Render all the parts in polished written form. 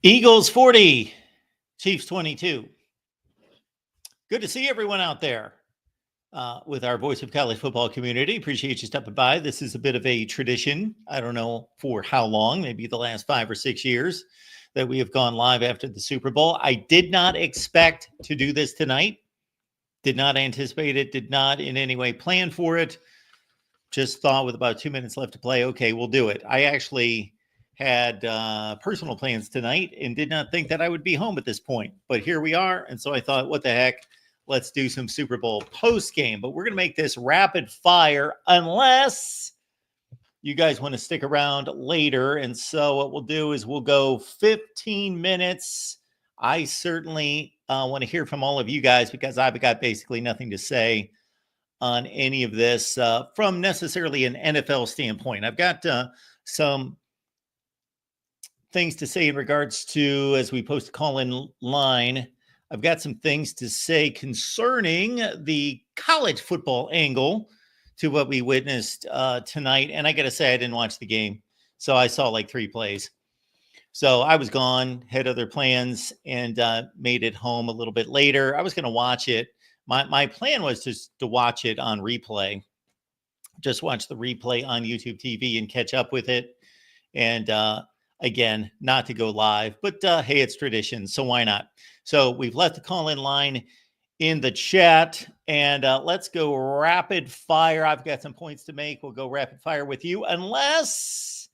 Eagles 40, Chiefs 22. Good to see everyone out there with our Voice of College Football community. Appreciate you stopping by. This is a bit of a tradition. I don't know for how long, maybe the last 5 or 6 years that we have gone live after the Super Bowl. I did not expect to do this tonight. Did not anticipate it. Did not in any way plan for it. Just thought with about 2 minutes left to play, okay, we'll do it. I actually had personal plans tonight and did not think that I would be home at this point. But here we are. And so I thought, what the heck? Let's do some Super Bowl post game. But we're going to make this rapid fire unless you guys want to stick around later. And so what we'll do is we'll go 15 minutes. I certainly want to hear from all of you guys because I've got basically nothing to say on any of this from necessarily an NFL standpoint. I've got some things to say in regards to, as we post a call-in line, I've got some things to say concerning the college football angle to what we witnessed tonight. And I got to say, I didn't watch the game. So I saw like 3 plays. So I was gone, had other plans, and made it home a little bit later. I was going to watch it. My plan was just to watch it on replay, just watch the replay on YouTube TV and catch up with it. And again, not to go live, but hey, it's tradition, so why not? So we've left the call-in line in the chat, and let's go rapid fire. I've got some points to make. We'll go rapid fire with you, unless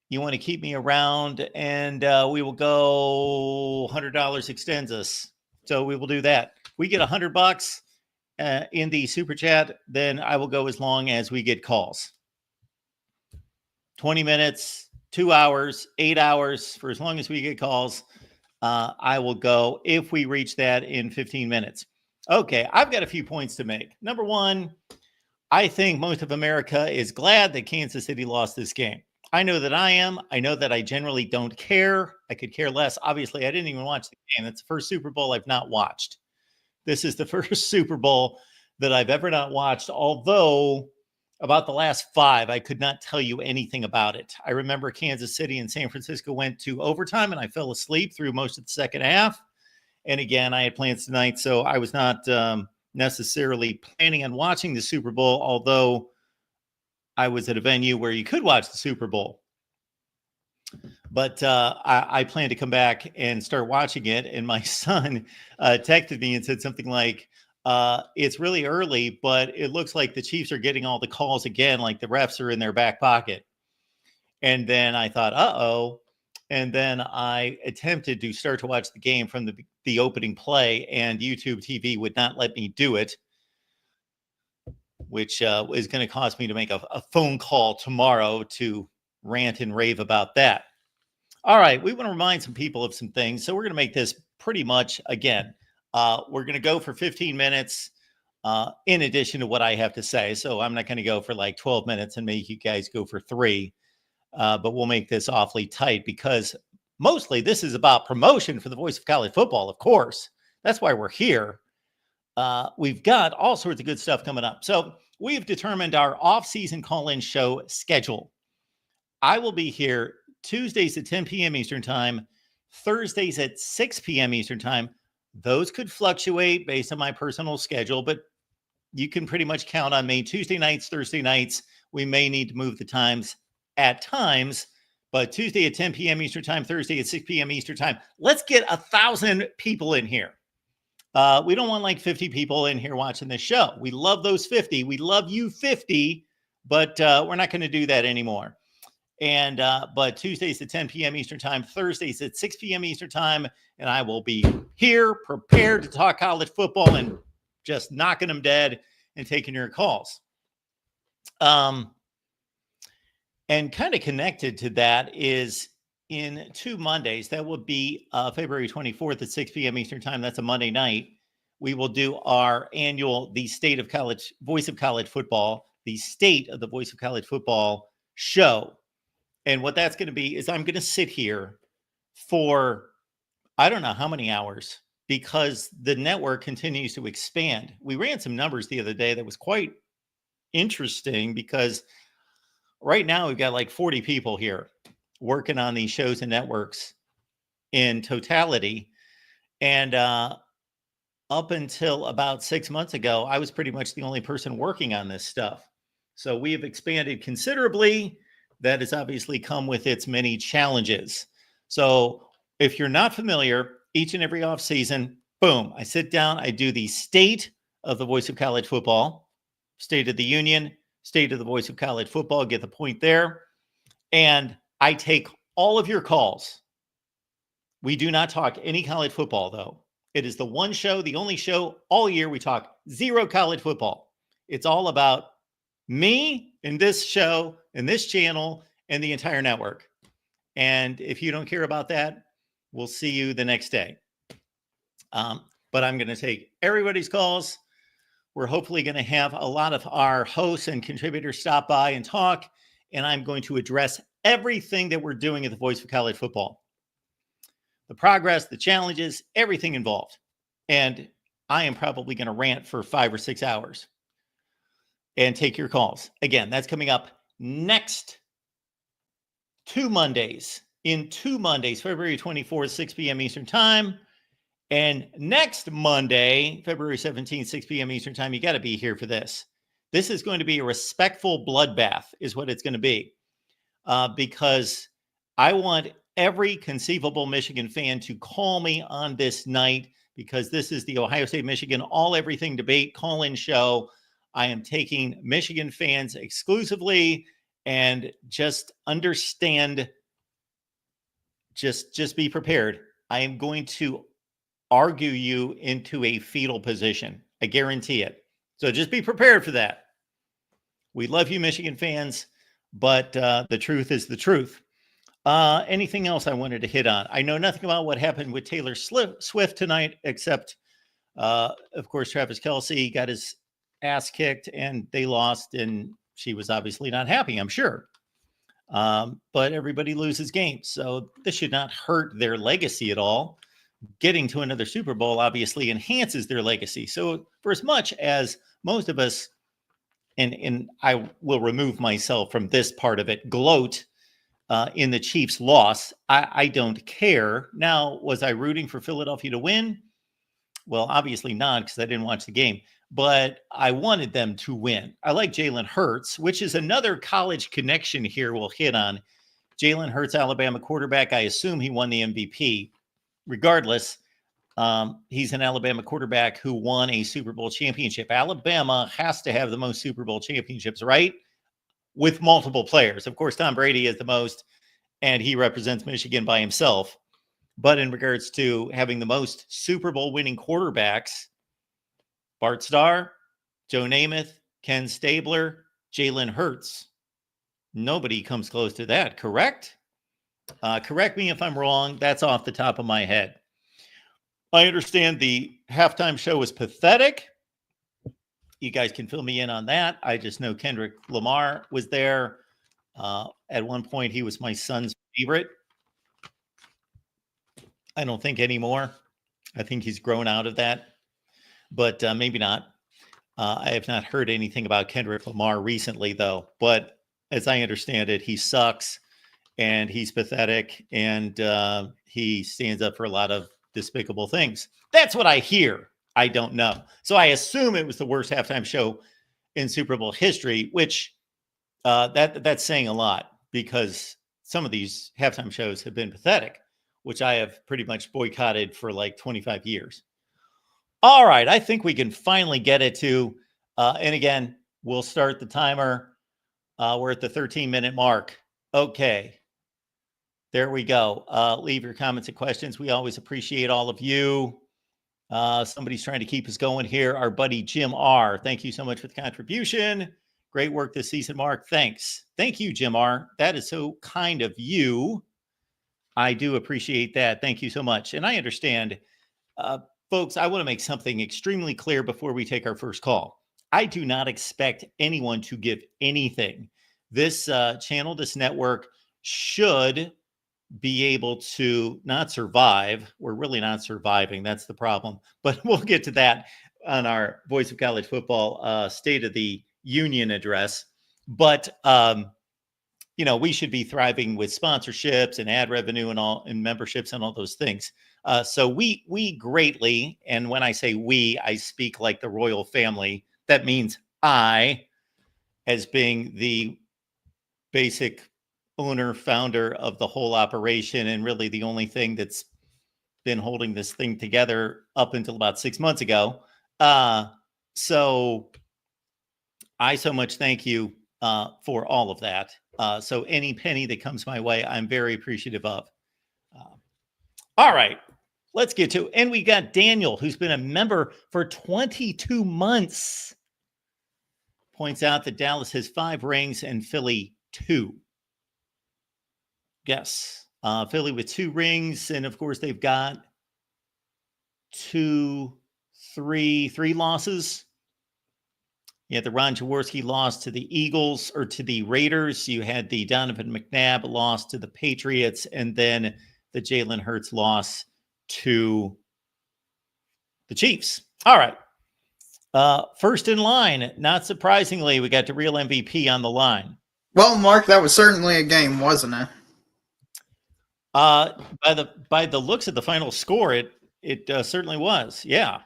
you want to keep me around, and we will go $100 extends us. So we will do that. We get $100 in the super chat, then I will go as long as we get calls. 20 minutes, 2 hours, 8 hours, for as long as we get calls, I will go if we reach that in 15 minutes. Okay, I've got a few points to make. Number one, I think most of America is glad that Kansas City lost this game. I know that I am. I know that I generally don't care. I could care less. Obviously, I didn't even watch the game. That's the first Super Bowl I've not watched. This is the first Super Bowl that I've ever not watched, although about the last 5, I could not tell you anything about it. I remember Kansas City and San Francisco went to overtime, and I fell asleep through most of the second half. And again, I had plans tonight, so I was not necessarily planning on watching the Super Bowl, although I was at a venue where you could watch the Super Bowl. But I plan to come back and start watching it. And my son texted me and said something like, it's really early, but it looks like the Chiefs are getting all the calls again, like the refs are in their back pocket. And then I thought, uh-oh. And then I attempted to start to watch the game from the opening play, and YouTube TV would not let me do it, which is going to cost me to make a phone call tomorrow to rant and rave about that. All right, we want to remind some people of some things. So we're going to make this pretty much, again, we're going to go for 15 minutes in addition to what I have to say. So I'm not going to go for like 12 minutes and make you guys go for 3. But we'll make this awfully tight because mostly this is about promotion for the Voice of College Football, of course. That's why we're here. We've got all sorts of good stuff coming up. So we've determined our off-season call-in show schedule. I will be here Tuesdays at 10 p.m. Eastern Time, Thursdays at 6 p.m. Eastern Time. Those could fluctuate based on my personal schedule, but you can pretty much count on me. Tuesday nights, Thursday nights, we may need to move the times at times, but Tuesday at 10 p.m. Eastern Time, Thursday at 6 p.m. Eastern Time. Let's get 1,000 people in here. We don't want like 50 people in here watching this show. We love those 50. We love you 50, but we're not going to do that anymore. And but Tuesdays at 10 p.m. Eastern Time, Thursdays at 6 p.m. Eastern Time, and I will be here prepared to talk college football and just knocking them dead and taking your calls. And kind of connected to that is in 2 Mondays, that will be February 24th at 6 p.m. Eastern Time. That's a Monday night. We will do our annual, the State of College, Voice of College Football, the State of the Voice of College Football show. And what that's going to be is I'm going to sit here for, I don't know how many hours, because the network continues to expand. We ran some numbers the other day that was quite interesting because right now we've got like 40 people here working on these shows and networks in totality. And up until about 6 months ago, I was pretty much the only person working on this stuff. So we have expanded considerably. That has obviously come with its many challenges. So if you're not familiar, each and every off season, boom, I sit down, I do the state of the voice of college football, state of the union, state of the voice of college football, get the point there. And I take all of your calls. We do not talk any college football, though. It is the one show, the only show all year we talk zero college football. It's all about me in this show, in this channel, and the entire network. And if you don't care about that, we'll see you the next day. But I'm going to take everybody's calls. We're hopefully going to have a lot of our hosts and contributors stop by and talk. And I'm going to address everything that we're doing at the Voice of College Football. The progress, the challenges, everything involved. And I am probably going to rant for 5 or 6 hours and take your calls. Again, that's coming up next 2 Mondays. In 2 Mondays, February 24th, 6 p.m. Eastern Time. And next Monday, February 17th, 6 p.m. Eastern Time, you got to be here for this. This is going to be a respectful bloodbath is what it's going to be. Because I want every conceivable Michigan fan to call me on this night, because this is the Ohio State Michigan all everything debate call-in show. I am taking Michigan fans exclusively, and just understand, just be prepared. I am going to argue you into a fetal position. I guarantee it. So just be prepared for that. We love you, Michigan fans, but the truth is the truth. Anything else I wanted to hit on? I know nothing about what happened with Taylor Swift tonight, except, of course, Travis Kelce got his ass kicked and they lost, and she was obviously not happy, I'm sure. But everybody loses games, so this should not hurt their legacy at all. Getting to another Super Bowl obviously enhances their legacy. So for as much as most of us, and I will remove myself from this part of it, gloat in the Chiefs' loss, I don't care. Now, was I rooting for Philadelphia to win? Well, obviously not, because I didn't watch the game. But I wanted them to win. I like Jalen Hurts, which is another college connection here we'll hit on. Jalen Hurts, Alabama quarterback. I assume he won the MVP. Regardless, he's an Alabama quarterback who won a Super Bowl championship. Alabama has to have the most Super Bowl championships, right? With multiple players. Of course, Tom Brady is the most, and he represents Michigan by himself. But in regards to having the most Super Bowl winning quarterbacks, Bart Starr, Joe Namath, Ken Stabler, Jalen Hurts. Nobody comes close to that, correct? Correct me if I'm wrong. That's off the top of my head. I understand the halftime show was pathetic. You guys can fill me in on that. I just know Kendrick Lamar was there. At one point, he was my son's favorite. I don't think anymore. I think he's grown out of that, but maybe not. I have not heard anything about Kendrick Lamar recently, though. But as I understand it, he sucks, and he's pathetic, and he stands up for a lot of despicable things. That's what I hear. I don't know. So I assume it was the worst halftime show in Super Bowl history, which that's saying a lot, because some of these halftime shows have been pathetic, which I have pretty much boycotted for like 25 years. All right. I think we can finally get it to, and again, we'll start the timer. We're at the 13-minute mark. Okay. There we go. Leave your comments and questions. We always appreciate all of you. Somebody's trying to keep us going here. Our buddy Jim R. Thank you so much for the contribution. Great work this season, Mark. Thanks. Thank you, Jim R. That is so kind of you. I do appreciate that. Thank you so much. And I understand, folks, I want to make something extremely clear before we take our first call. I do not expect anyone to give anything. This channel, this network should be able to not survive. We're really not surviving. That's the problem. But we'll get to that on our Voice of College Football State of the Union address. But we should be thriving with sponsorships and ad revenue and memberships and all those things. So we greatly, and when I say we, I speak like the royal family. That means I, as being the basic owner, founder of the whole operation, and really the only thing that's been holding this thing together up until about 6 months ago. So I so much thank you for all of that. So any penny that comes my way, I'm very appreciative of. All right, let's get to it. And we got Daniel, who's been a member for 22 months. Points out that Dallas has 5 rings and Philly 2. Yes, Philly with 2 rings. And of course, they've got 3 losses. You had the Ron Jaworski loss to the Eagles or to the Raiders. You had the Donovan McNabb loss to the Patriots, and then the Jalen Hurts loss to the Chiefs. All right. First in line, not surprisingly, we got the real MVP on the line. Well, Mark, that was certainly a game, wasn't it? By the looks of the final score, it certainly was. Yeah.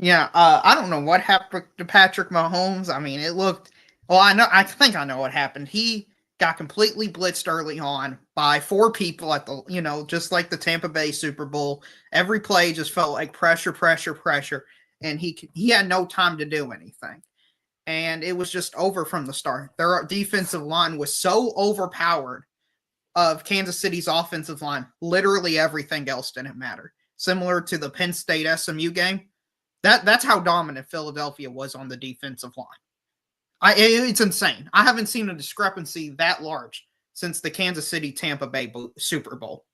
Yeah, I don't know what happened to Patrick Mahomes. I mean, it looked. Well, I think I know what happened. He got completely blitzed early on by 4 people at the, just like the Tampa Bay Super Bowl. Every play just felt like pressure, and he had no time to do anything. And it was just over from the start. Their defensive line was so overpowered of Kansas City's offensive line. Literally everything else didn't matter. Similar to the Penn State SMU game. That's how dominant Philadelphia was on the defensive line. It's insane. I haven't seen a discrepancy that large since the Kansas City Tampa Bay Super Bowl.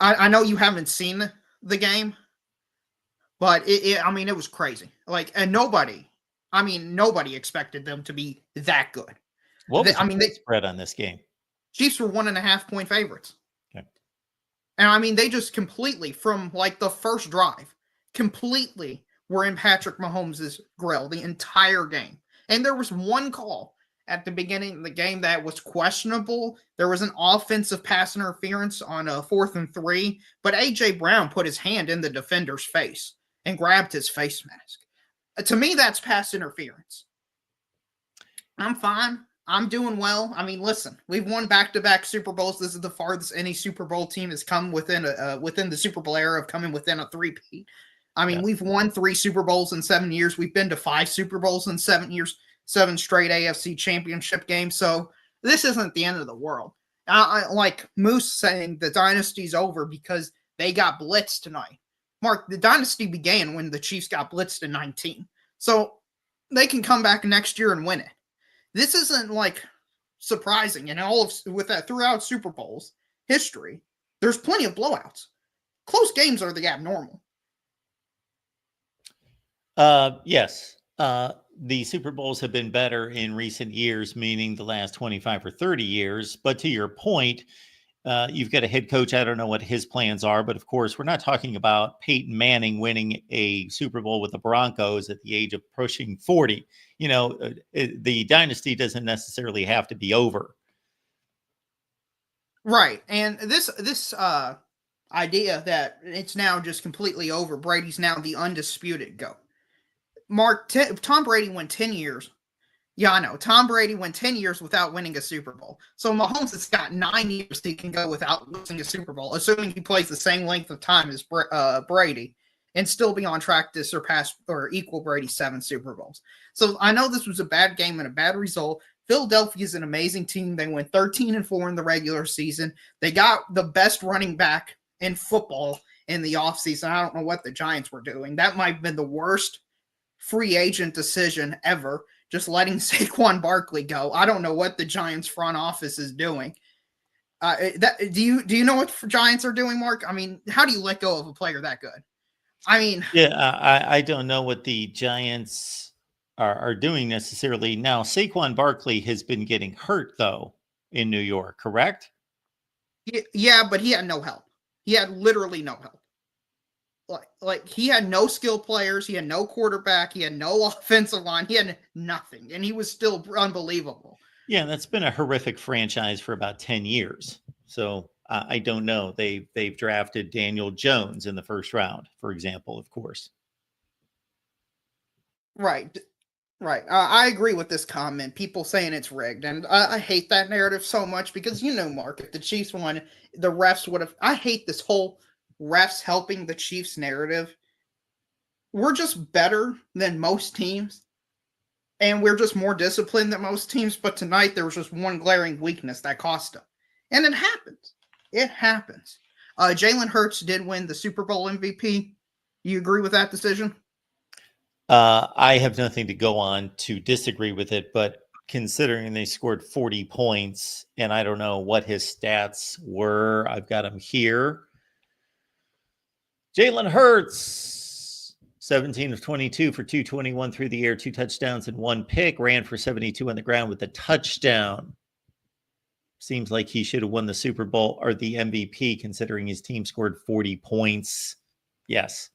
I know you haven't seen the game, but it was crazy. And nobody expected them to be that good. What was the spread on this game? Chiefs were 1.5-point favorites. Okay. And they just completely, from the first drive, completely were in Patrick Mahomes' grill the entire game. And there was one call at the beginning of the game that was questionable. There was an offensive pass interference on a 4th and 3, but A.J. Brown put his hand in the defender's face and grabbed his face mask. To me, that's pass interference. I'm fine. I'm doing well. Listen, we've won back-to-back Super Bowls. This is the farthest any Super Bowl team has come within the Super Bowl era of coming within a 3-peat. We've won 3 Super Bowls in 7 years. We've been to 5 Super Bowls in 7 years, 7 straight AFC championship games. So this isn't the end of the world. Like Moose saying the dynasty's over because they got blitzed tonight. Mark, the dynasty began when the Chiefs got blitzed in 19. So they can come back next year and win it. This isn't surprising. Throughout Super Bowls history, there's plenty of blowouts. Close games are the abnormal. Yes. The Super Bowls have been better in recent years, meaning the last 25 or 30 years. But to your point, you've got a head coach. I don't know what his plans are, but of course, we're not talking about Peyton Manning winning a Super Bowl with the Broncos at the age of pushing 40. The dynasty doesn't necessarily have to be over. Right. And this idea that it's now just completely over, Brady's now the undisputed GOAT. Mark, Tom Brady went 10 years. Yeah, I know. Tom Brady went 10 years without winning a Super Bowl. So Mahomes has got 9 years he can go without losing a Super Bowl, assuming he plays the same length of time as Brady and still be on track to surpass or equal Brady's 7 Super Bowls. So I know this was a bad game and a bad result. Philadelphia is an amazing team. They went 13-4 in the regular season. They got the best running back in football in the offseason. I don't know what the Giants were doing. That might have been the worst free agent decision ever, just letting Saquon Barkley go. I don't know what the Giants front office is doing. Do you know what the Giants are doing, Mark? How do you let go of a player that good? I don't know what the Giants are doing necessarily. Now, Saquon Barkley has been getting hurt, though, in New York, correct? Yeah, but he had no help. He had literally no help. Like he had no skill players, he had no quarterback, he had no offensive line, he had nothing, and he was still unbelievable. Yeah, that's been a horrific franchise for about 10 years. So I don't know. They've drafted Daniel Jones in the first round, for example, of course. Right. Right. I agree with this comment. People saying it's rigged. And I hate that narrative so much because, Mark, if the Chiefs won, the refs would have. I hate this whole refs helping the Chiefs narrative. We're just better than most teams. And we're just more disciplined than most teams. But tonight, there was just one glaring weakness that cost them. And it happens. It happens. Jalen Hurts did win the Super Bowl MVP. You agree with that decision? I have nothing to go on to disagree with it, but considering they scored 40 points, and I don't know what his stats were, I've got him here. Jalen Hurts, 17 of 22 for 221 through the air, 2 touchdowns and 1 pick, ran for 72 on the ground with a touchdown. Seems like he should have won the Super Bowl or the MVP considering his team scored 40 points. Yes.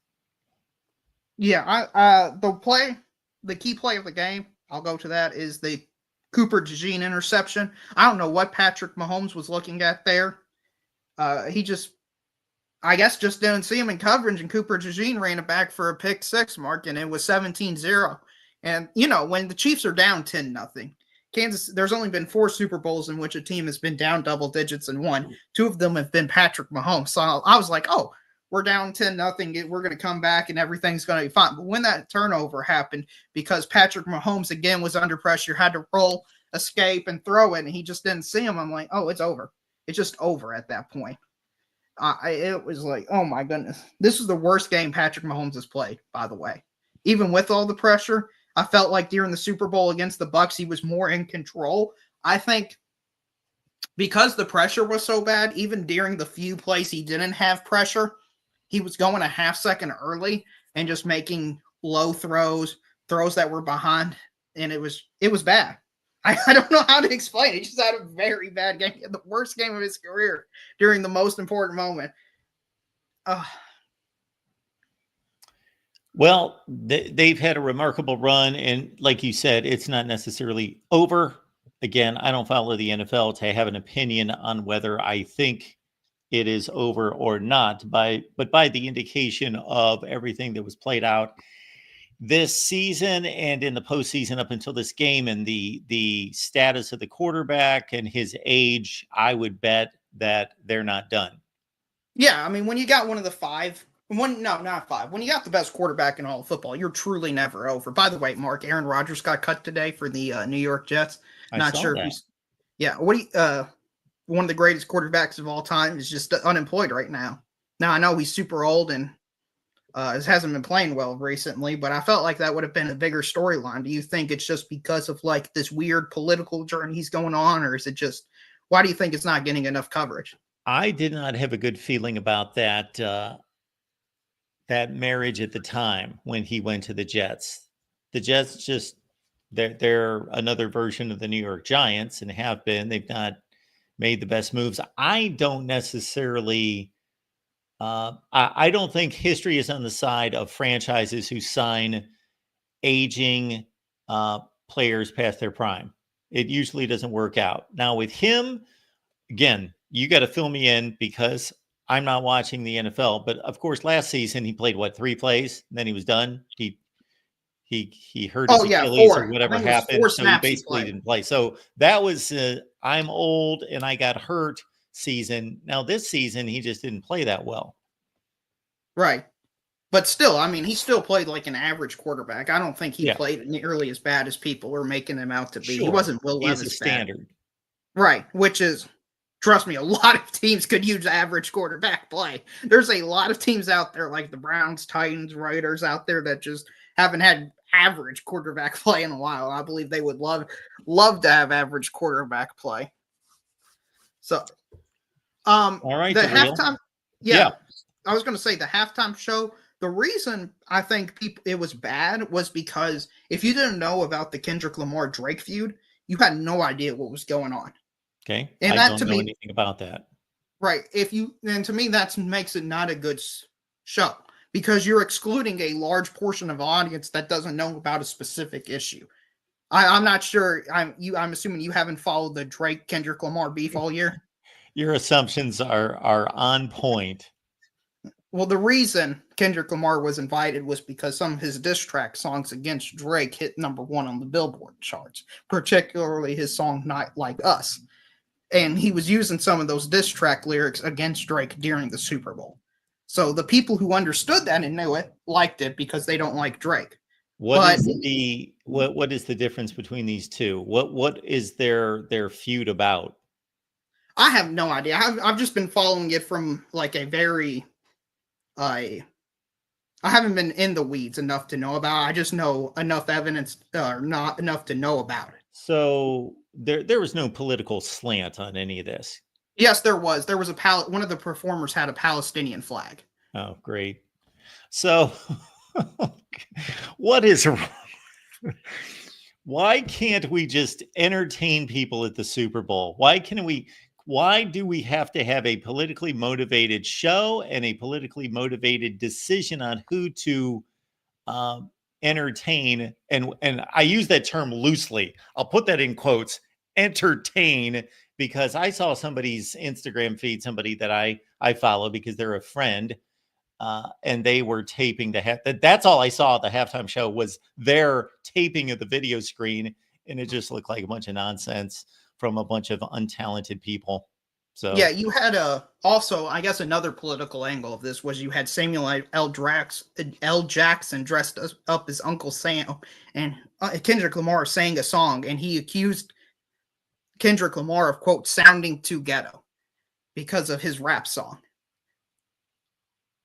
Yeah, the key play of the game, I'll go to that, is the Cooper DeJean interception. I don't know what Patrick Mahomes was looking at there. He just didn't see him in coverage, and Cooper DeJean ran it back for a pick six, Mark, and it was 17-0. And, when the Chiefs are down 10-0, there's only been 4 Super Bowls in which a team has been down double digits and won. 2 of them have been Patrick Mahomes. So I was like, oh, we're down 10-0. We're going to come back and everything's going to be fine. But when that turnover happened, because Patrick Mahomes again was under pressure, had to roll, escape, and throw it, and he just didn't see him, I'm like, oh, it's over. It's just over at that point. It was like, oh my goodness. This is the worst game Patrick Mahomes has played, by the way. Even with all the pressure, I felt like during the Super Bowl against the Bucs, he was more in control. I think because the pressure was so bad, even during the few plays he didn't have pressure, he was going a half second early and just making low throws that were behind, and it was bad. I don't know how to explain it. He just had a very bad game, the worst game of his career during the most important moment. Well, they've had a remarkable run, and like you said, it's not necessarily over. Again, I don't follow the NFL to have an opinion on whether I think it is over or not, but by the indication of everything that was played out this season and in the postseason up until this game, and the status of the quarterback and his age, I would bet that they're not done. Yeah, I mean, when you got one of the five, not five, when you got the best quarterback in all of football, you're truly never over. By the way, Mark, Aaron Rodgers got cut today for the New York Jets. Not sure if he's, what do you, one of the greatest quarterbacks of all time is just unemployed right now. Now, I know he's super old and hasn't been playing well recently, but I felt like that would have been a bigger storyline. Do you think it's just because of like this weird political journey he's going on, or is it just, why do you think it's not getting enough coverage? I did not have a good feeling about that marriage at the time when he went to the Jets. The Jets just, they're another version of the New York Giants and have been. They've not made the best moves. I don't necessarily, I don't think history is on the side of franchises who sign aging players past their prime. It usually doesn't work out. Now with him, again, you got to fill me in because I'm not watching the NFL. But of course, last season he played 3 plays, and then he was done. He hurt his Achilles 4. or whatever happened, so he basically didn't play. So that was I'm old and I got hurt season. Now this season he just didn't play that well. Right. But still, I mean, he still played like an average quarterback. I don't think he played nearly as bad as people were making him out to be. Sure. He wasn't Will Levis. He's a standard. Right, which is, trust me, a lot of teams could use average quarterback play. There's a lot of teams out there like the Browns, Titans, Raiders out there that just haven't had average quarterback play in a while. I believe they would love to have average quarterback play. So, all right, the halftime, I was going to say the halftime show. The reason I think it was bad was because if you didn't know about the Kendrick Lamar Drake feud, you had no idea what was going on. Okay, and I don't know anything about that. Right. To me, that makes it not a good show because you're excluding a large portion of the audience that doesn't know about a specific issue. I'm not sure. I'm assuming you haven't followed the Drake Kendrick Lamar beef all year. Your assumptions are on point. Well, the reason Kendrick Lamar was invited was because some of his diss track songs against Drake hit #1 on the Billboard charts, particularly his song Not Like Us. And he was using some of those diss track lyrics against Drake during the Super Bowl. So the people who understood that and knew it liked it because they don't like Drake. What is the difference between these two? What is their feud about? I have no idea. I've just been following it from like a very I haven't been in the weeds enough to know about it. I just know enough evidence, not enough to know about it. So there was no political slant on any of this. Yes, there was. There was one of the performers had a Palestinian flag. Oh, great. So what is why can't we just entertain people at the Super Bowl? Why do we have to have a politically motivated show and a politically motivated decision on who to entertain? And I use that term loosely. I'll put that in quotes, entertain, because I saw somebody's Instagram feed, somebody that I follow because they're a friend, and they were taping that's all I saw at the halftime show was their taping of the video screen, and it just looked like a bunch of nonsense from a bunch of untalented people. So yeah, you had also, I guess, another political angle of this was you had Samuel L. Jackson dressed up as Uncle Sam, and Kendrick Lamar sang a song, and he accused Kendrick Lamar of, quote, sounding too ghetto because of his rap song.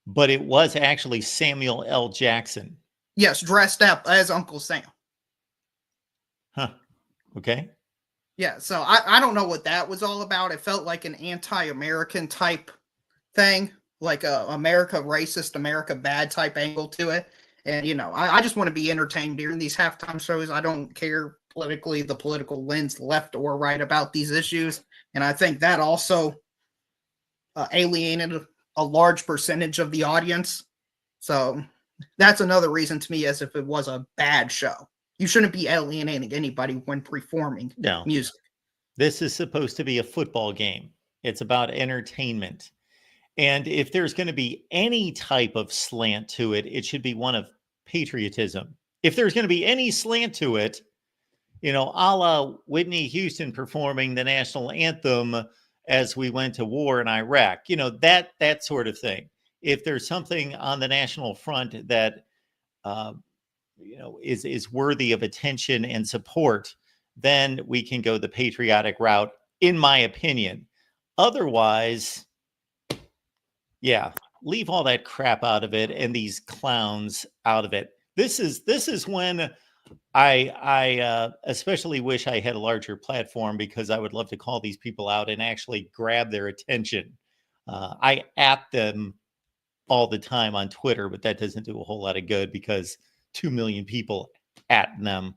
But it was actually Samuel L. Jackson. Yes, dressed up as Uncle Sam. Huh. Okay. Yeah, so I don't know what that was all about. It felt like an anti-American type thing, like a America racist, America bad type angle to it. And, I just want to be entertained during these halftime shows. I don't care politically, the political lens, left or right, about these issues. And I think that also alienated a large percentage of the audience. So that's another reason to me as if it was a bad show. You shouldn't be alienating anybody when performing music. This is supposed to be a football game. It's about entertainment. And if there's going to be any type of slant to it, it should be one of patriotism. If there's going to be any slant to it, a la Whitney Houston performing the national anthem as we went to war in Iraq, that sort of thing. If there's something on the national front that, is worthy of attention and support, then we can go the patriotic route, in my opinion. Otherwise, yeah, leave all that crap out of it and these clowns out of it. This is when I especially wish I had a larger platform, because I would love to call these people out and actually grab their attention. I at them all the time on Twitter, but that doesn't do a whole lot of good because 2 million people at them.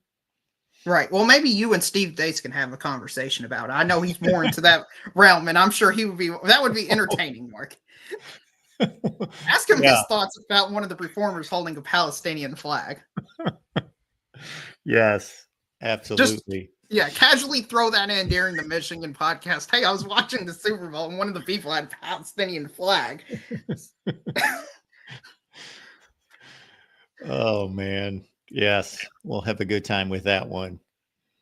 Right. Well, maybe you and Steve Dates can have a conversation about it. I know he's more into that realm, and I'm sure that would be entertaining, Mark. Ask him his thoughts about one of the performers holding a Palestinian flag. Yes, absolutely. Casually throw that in during the Michigan podcast. Hey, I was watching the Super Bowl, and one of the people had a Palestinian flag. Oh, man. Yes, we'll have a good time with that one.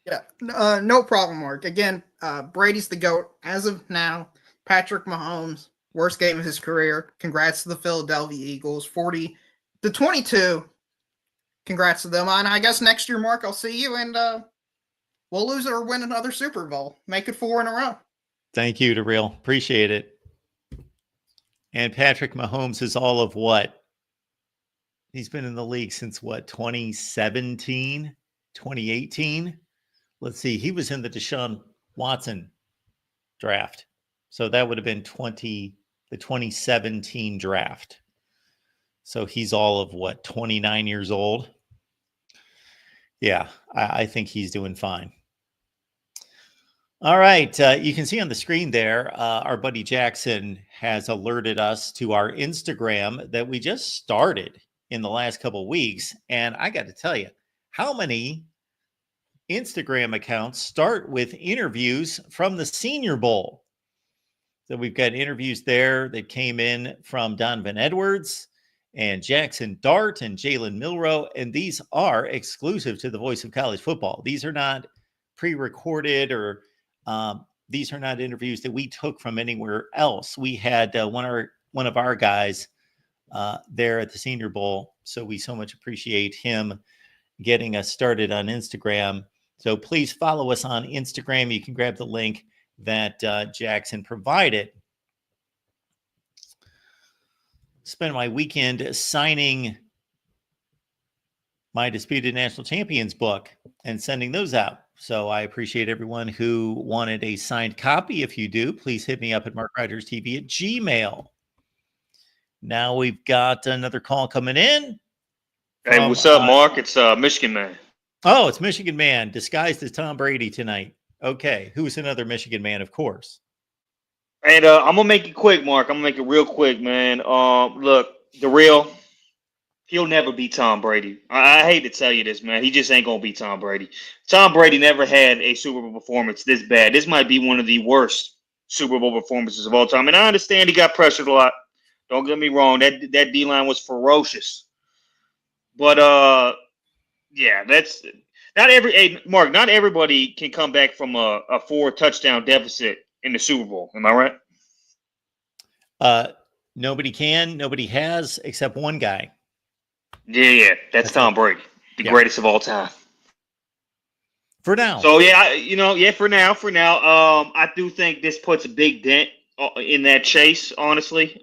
Yeah, no problem, Mark. Again, Brady's the GOAT as of now. Patrick Mahomes, worst game of his career. Congrats to the Philadelphia Eagles, 40-22. Congrats to them. And I guess next year, Mark, I'll see you, and we'll lose or win another Super Bowl. Make it 4 in a row. Thank you, DeReal. Appreciate it. And Patrick Mahomes is all of what? He's been in the league since what, 2017, 2018? Let's see. He was in the Deshaun Watson draft. So that would have been the 2017 draft. So he's all of what, 29 years old? Yeah, I think he's doing fine. All right. You can see on the screen there, our buddy Jackson has alerted us to our Instagram that we just started in the last couple of weeks. And I got to tell you, how many Instagram accounts start with interviews from the Senior Bowl. So we've got interviews there that came in from Donovan Edwards and Jackson Dart and Jalen Milroe, and these are exclusive to the Voice of College Football. These are not pre-recorded or these are not interviews that we took from anywhere else. We had one of our guys there at the Senior Bowl, so we so much appreciate him getting us started on Instagram. So please follow us on Instagram. You can grab the link that Jackson provided. Spent my weekend signing my Disputed National Champions book and sending those out. So I appreciate everyone who wanted a signed copy. If you do, please hit me up at MarkRogersTV at Gmail. Now we've got another call coming in. Hey, what's up, Mark? It's Michigan Man. Oh, it's Michigan Man disguised as Tom Brady tonight. Okay, who's another Michigan man, of course. And I'm gonna make it quick, Mark. I'm gonna make it real quick, man. Look, he'll never beat Tom Brady. I hate to tell you this, man. He just ain't gonna beat Tom Brady. Tom Brady never had a Super Bowl performance this bad. This might be one of the worst Super Bowl performances of all time. And I understand he got pressured a lot. Don't get me wrong. That D-line was ferocious. But yeah, that's not Mark. Not everybody can come back from a 4-touchdown deficit in the Super Bowl. Am I right? Nobody can. Nobody has except one guy. Yeah. That's Tom Brady, the greatest of all time. For now. So for now. I do think this puts a big dent in that chase. Honestly,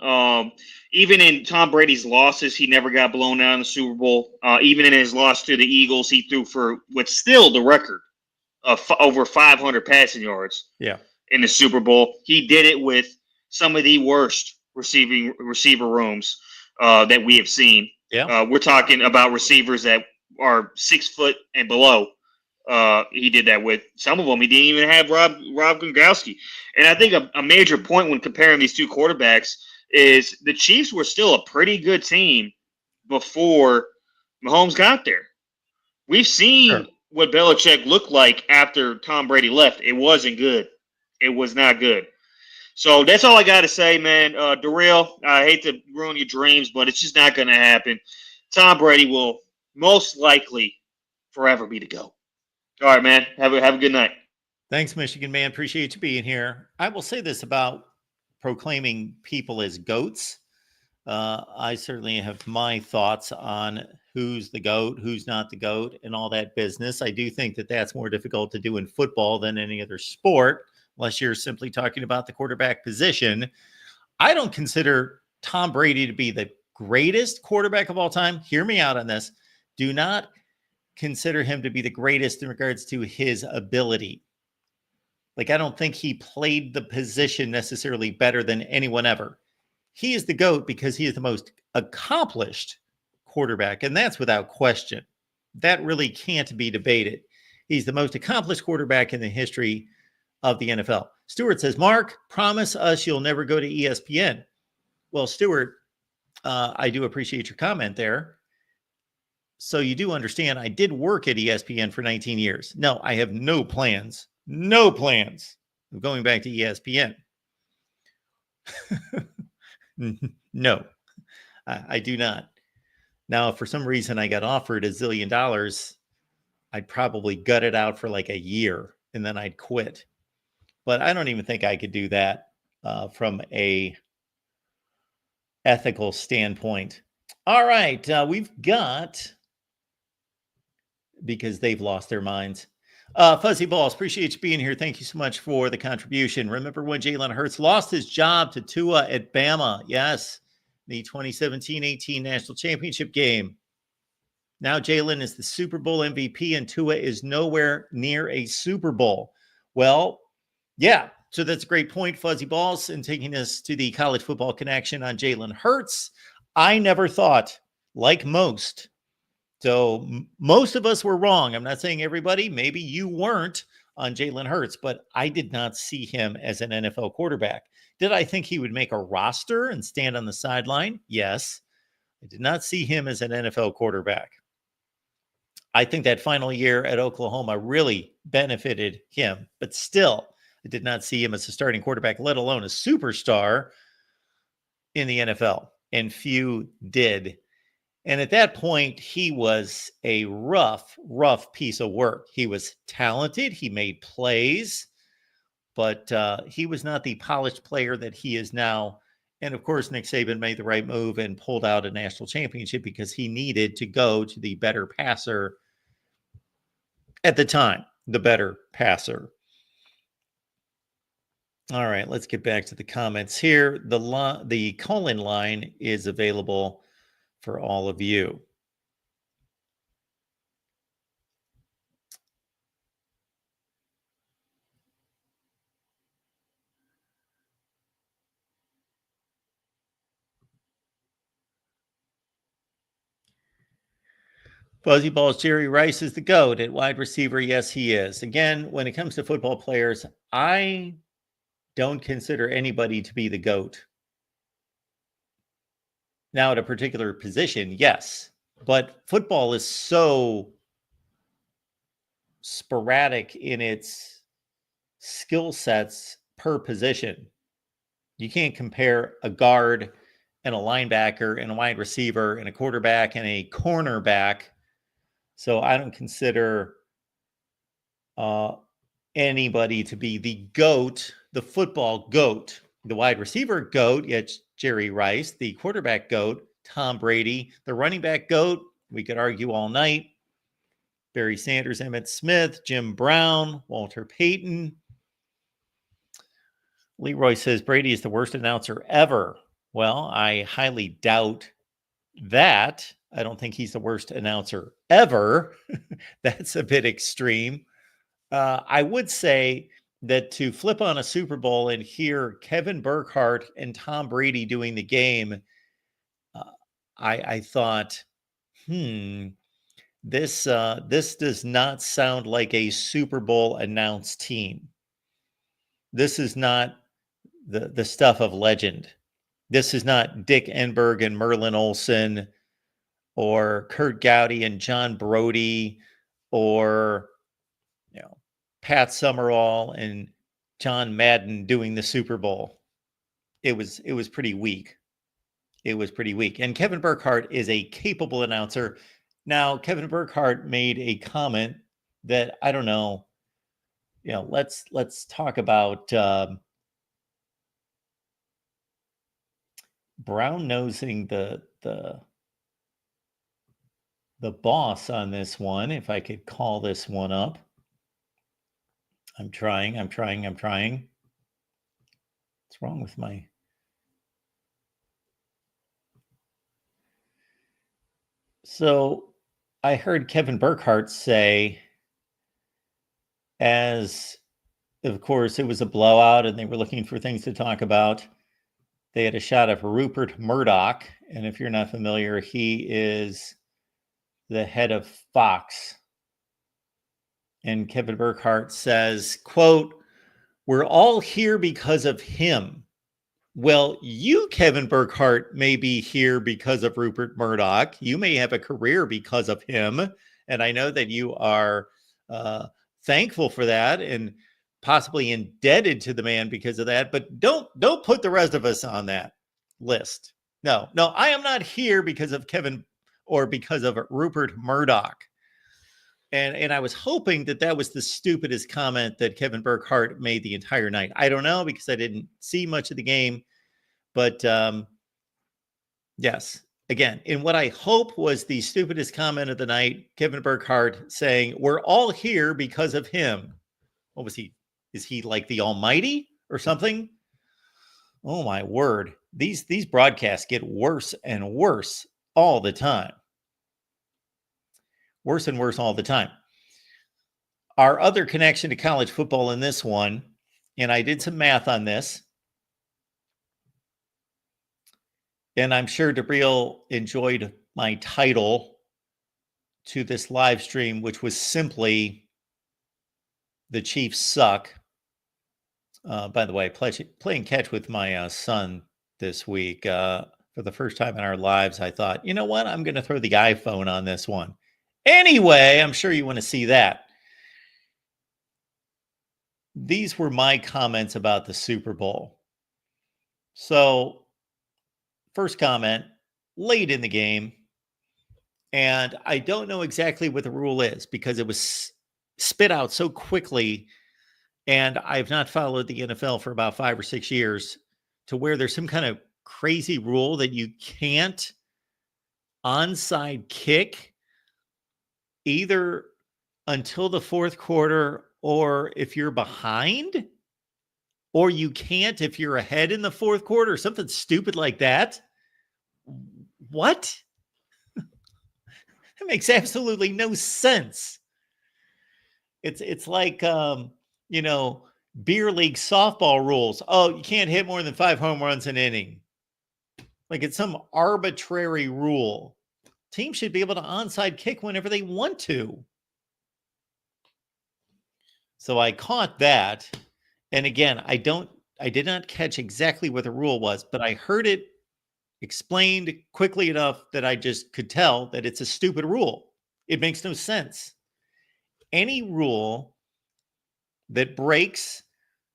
even in Tom Brady's losses, he never got blown out in the Super Bowl. Even in his loss to the Eagles, he threw for what's still the record of over 500 passing yards. Yeah. In the Super Bowl, he did it with some of the worst receiver rooms that we have seen. Yeah. We're talking about receivers that are 6 foot and below. He did that with some of them. He didn't even have Rob Gronkowski. And I think a major point when comparing these two quarterbacks is the Chiefs were still a pretty good team before Mahomes got there. We've seen what Belichick looked like after Tom Brady left. It wasn't good. It was not good. So that's all I got to say, man. Darrell, I hate to ruin your dreams, but it's just not going to happen. Tom Brady will most likely forever be the GOAT. All right, man. Have a good night. Thanks, Michigan Man. Appreciate you being here. I will say this about proclaiming people as GOATs. I certainly have my thoughts on who's the GOAT, who's not the GOAT, and all that business. I do think that that's more difficult to do in football than any other sport, unless you're simply talking about the quarterback position. I don't consider Tom Brady to be the greatest quarterback of all time. Hear me out on this. Do not consider him to be the greatest in regards to his ability. Like, I don't think he played the position necessarily better than anyone ever. He is the GOAT because he is the most accomplished quarterback, and that's without question. That really can't be debated. He's the most accomplished quarterback in the history of the NFL. Stuart says, Mark, promise us you'll never go to ESPN. Well, Stuart, I do appreciate your comment there. So you do understand I did work at ESPN for 19 years. No, I have no plans of going back to ESPN. No, I do not. Now, if for some reason I got offered $1 zillion, I'd probably gut it out for like a year and then I'd quit. But I don't even think I could do that from a ethical standpoint. All right, we've got, because they've lost their minds. Fuzzy Balls, appreciate you being here. Thank you so much for the contribution. Remember when Jalen Hurts lost his job to Tua at Bama? Yes, the 2017-18 National Championship game. Now Jalen is the Super Bowl MVP and Tua is nowhere near a Super Bowl. Well, yeah, so that's a great point, Fuzzy Balls, and taking us to the college football connection on Jalen Hurts. I never thought, like most, so most of us were wrong. I'm not saying everybody, maybe you weren't on Jalen Hurts, but I did not see him as an NFL quarterback. Did I think he would make a roster and stand on the sideline? Yes. I did not see him as an NFL quarterback. I think that final year at Oklahoma really benefited him, but still, I did not see him as a starting quarterback, let alone a superstar in the NFL, and few did. And at that point, he was a rough piece of work. He was talented. He made plays, but he was not the polished player that he is now. And of course, Nick Saban made the right move and pulled out a national championship because he needed to go to the better passer at the time, the better passer. All right, let's get back to the comments here. The call-in line is available for all of you. Fuzzy Balls, Jerry Rice is the GOAT at wide receiver. Yes, he is. Again, when it comes to football players, I don't consider anybody to be the GOAT. Now, at a particular position, yes. But football is so sporadic in its skill sets per position. You can't compare a guard and a linebacker and a wide receiver and a quarterback and a cornerback. So I don't consider anybody to be the GOAT, the football GOAT. The wide receiver GOAT, it's Jerry Rice. The quarterback GOAT, Tom Brady. The running back GOAT, we could argue all night. Barry Sanders, Emmitt Smith, Jim Brown, Walter Payton. Leroy says Brady is the worst announcer ever. Well, I highly doubt that. I don't think he's the worst announcer ever. That's a bit extreme. I would say that to flip on a Super Bowl and hear Kevin Burkhardt and Tom Brady doing the game, I thought, this does not sound like a Super Bowl announced team. This is not the stuff of legend. This is not Dick Enberg and Merlin Olsen or Kurt Gowdy and John Brody or Pat Summerall and John Madden doing the Super Bowl. It was pretty weak. It was pretty weak. And Kevin Burkhardt is a capable announcer. Now, Kevin Burkhardt made a comment that I don't know. Let's talk about brown nosing the boss on this one. If I could call this one up. I'm trying. What's wrong with my... So I heard Kevin Burkhardt say, as of course it was a blowout and they were looking for things to talk about, they had a shot of Rupert Murdoch. And if you're not familiar, he is the head of Fox. And Kevin Burkhardt says, quote, "We're all here because of him." Well, you, Kevin Burkhardt, may be here because of Rupert Murdoch. You may have a career because of him. And I know that you are thankful for that and possibly indebted to the man because of that. But don't put the rest of us on that list. No, I am not here because of Kevin or because of Rupert Murdoch. And I was hoping that was the stupidest comment that Kevin Burkhardt made the entire night. I don't know because I didn't see much of the game. But yes, again, in what I hope was the stupidest comment of the night, Kevin Burkhardt saying, "We're all here because of him." What was he? Is he like the Almighty or something? Oh, my word. These broadcasts get worse and worse all the time. Worse and worse all the time. Our other connection to college football in this one, and I did some math on this, and I'm sure DeBriel enjoyed my title to this live stream, which was simply "The Chiefs Suck." By the way, playing catch with my son this week. For the first time in our lives, I thought, you know what? I'm going to throw the iPhone on this one. Anyway, I'm sure you want to see that. These were my comments about the Super Bowl. So, first comment, late in the game, and I don't know exactly what the rule is because it was spit out so quickly, and I've not followed the NFL for about 5 or 6 years to where there's some kind of crazy rule that you can't onside kick either until the fourth quarter or if you're behind, or you can't if you're ahead in the fourth quarter, something stupid like that. What? That makes absolutely no sense. It's like beer league softball rules. Oh, you can't hit more than 5 home runs an inning. Like it's some arbitrary rule. Teams should be able to onside kick whenever they want to. So I caught that. And again, I did not catch exactly what the rule was, but I heard it explained quickly enough that I just could tell that it's a stupid rule. It makes no sense. Any rule that breaks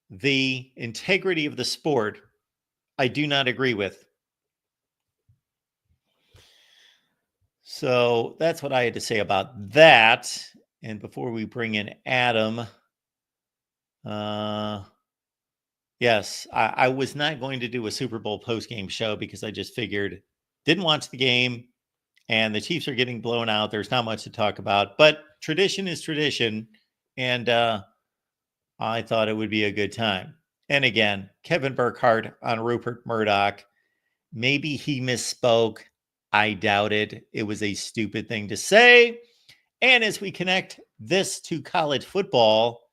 the integrity of the sport, I do not agree with. So that's what I had to say about that. And before we bring in Adam, yes, I was not going to do a Super Bowl postgame show because I just figured, didn't watch the game, and the Chiefs are getting blown out. There's not much to talk about, but tradition is tradition, and I thought it would be a good time. And again, Kevin Burkhardt on Rupert Murdoch, maybe he misspoke. I doubt it. It was a stupid thing to say. And as we connect this to college football,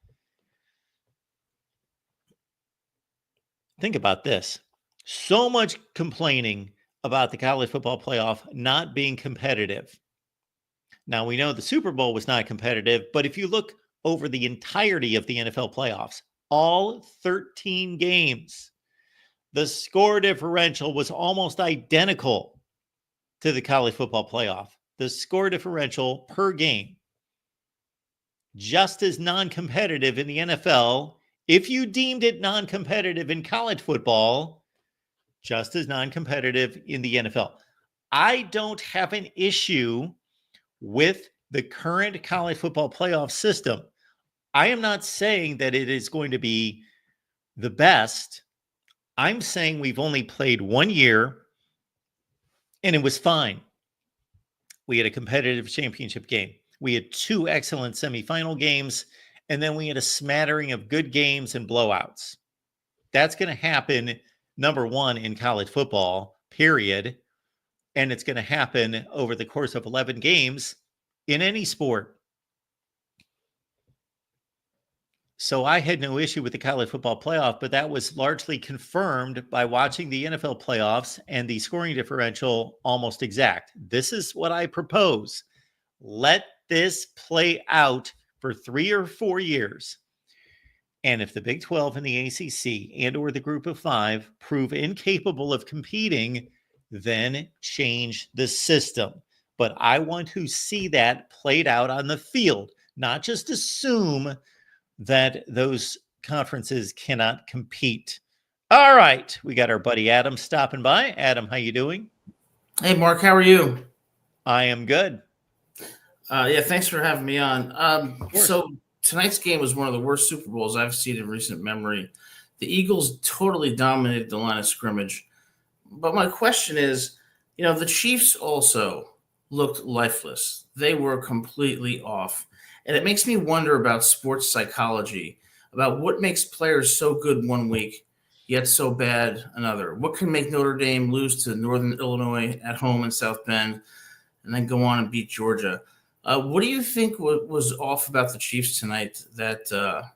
think about this. So much complaining about the college football playoff not being competitive. Now, we know the Super Bowl was not competitive, but if you look over the entirety of the NFL playoffs, all 13 games, the score differential was almost identical to the college football playoff. The score differential per game, just as non-competitive in the NFL. If you deemed it non-competitive in college football, just as non-competitive in the NFL. I don't have an issue with the current college football playoff system. I am not saying that it is going to be the best. I'm saying we've only played 1 year and it was fine. We had a competitive championship game. We had 2 excellent semifinal games, and then we had a smattering of good games and blowouts. That's going to happen, number one, in college football, period. And it's going to happen over the course of 11 games in any sport. So I had no issue with the college football playoff, but that was largely confirmed by watching the NFL playoffs and the scoring differential almost exact. This is what I propose. Let this play out for 3 or 4 years. And if the Big 12 and the ACC and or the Group of 5 prove incapable of competing, then change the system. But I want to see that played out on the field, not just assume that those conferences cannot compete. All right, we got our buddy Adam stopping by. Adam, how you doing? Hey, Mark, how are you? I am good. Yeah, thanks for having me on. So tonight's game was one of the worst Super Bowls I've seen in recent memory. The Eagles totally dominated the line of scrimmage. But my question is, the Chiefs also looked lifeless. They were completely off. And it makes me wonder about sports psychology, about what makes players so good one week, yet so bad another. What can make Notre Dame lose to Northern Illinois at home in South Bend and then go on and beat Georgia? What do you think was off about the Chiefs tonight? Because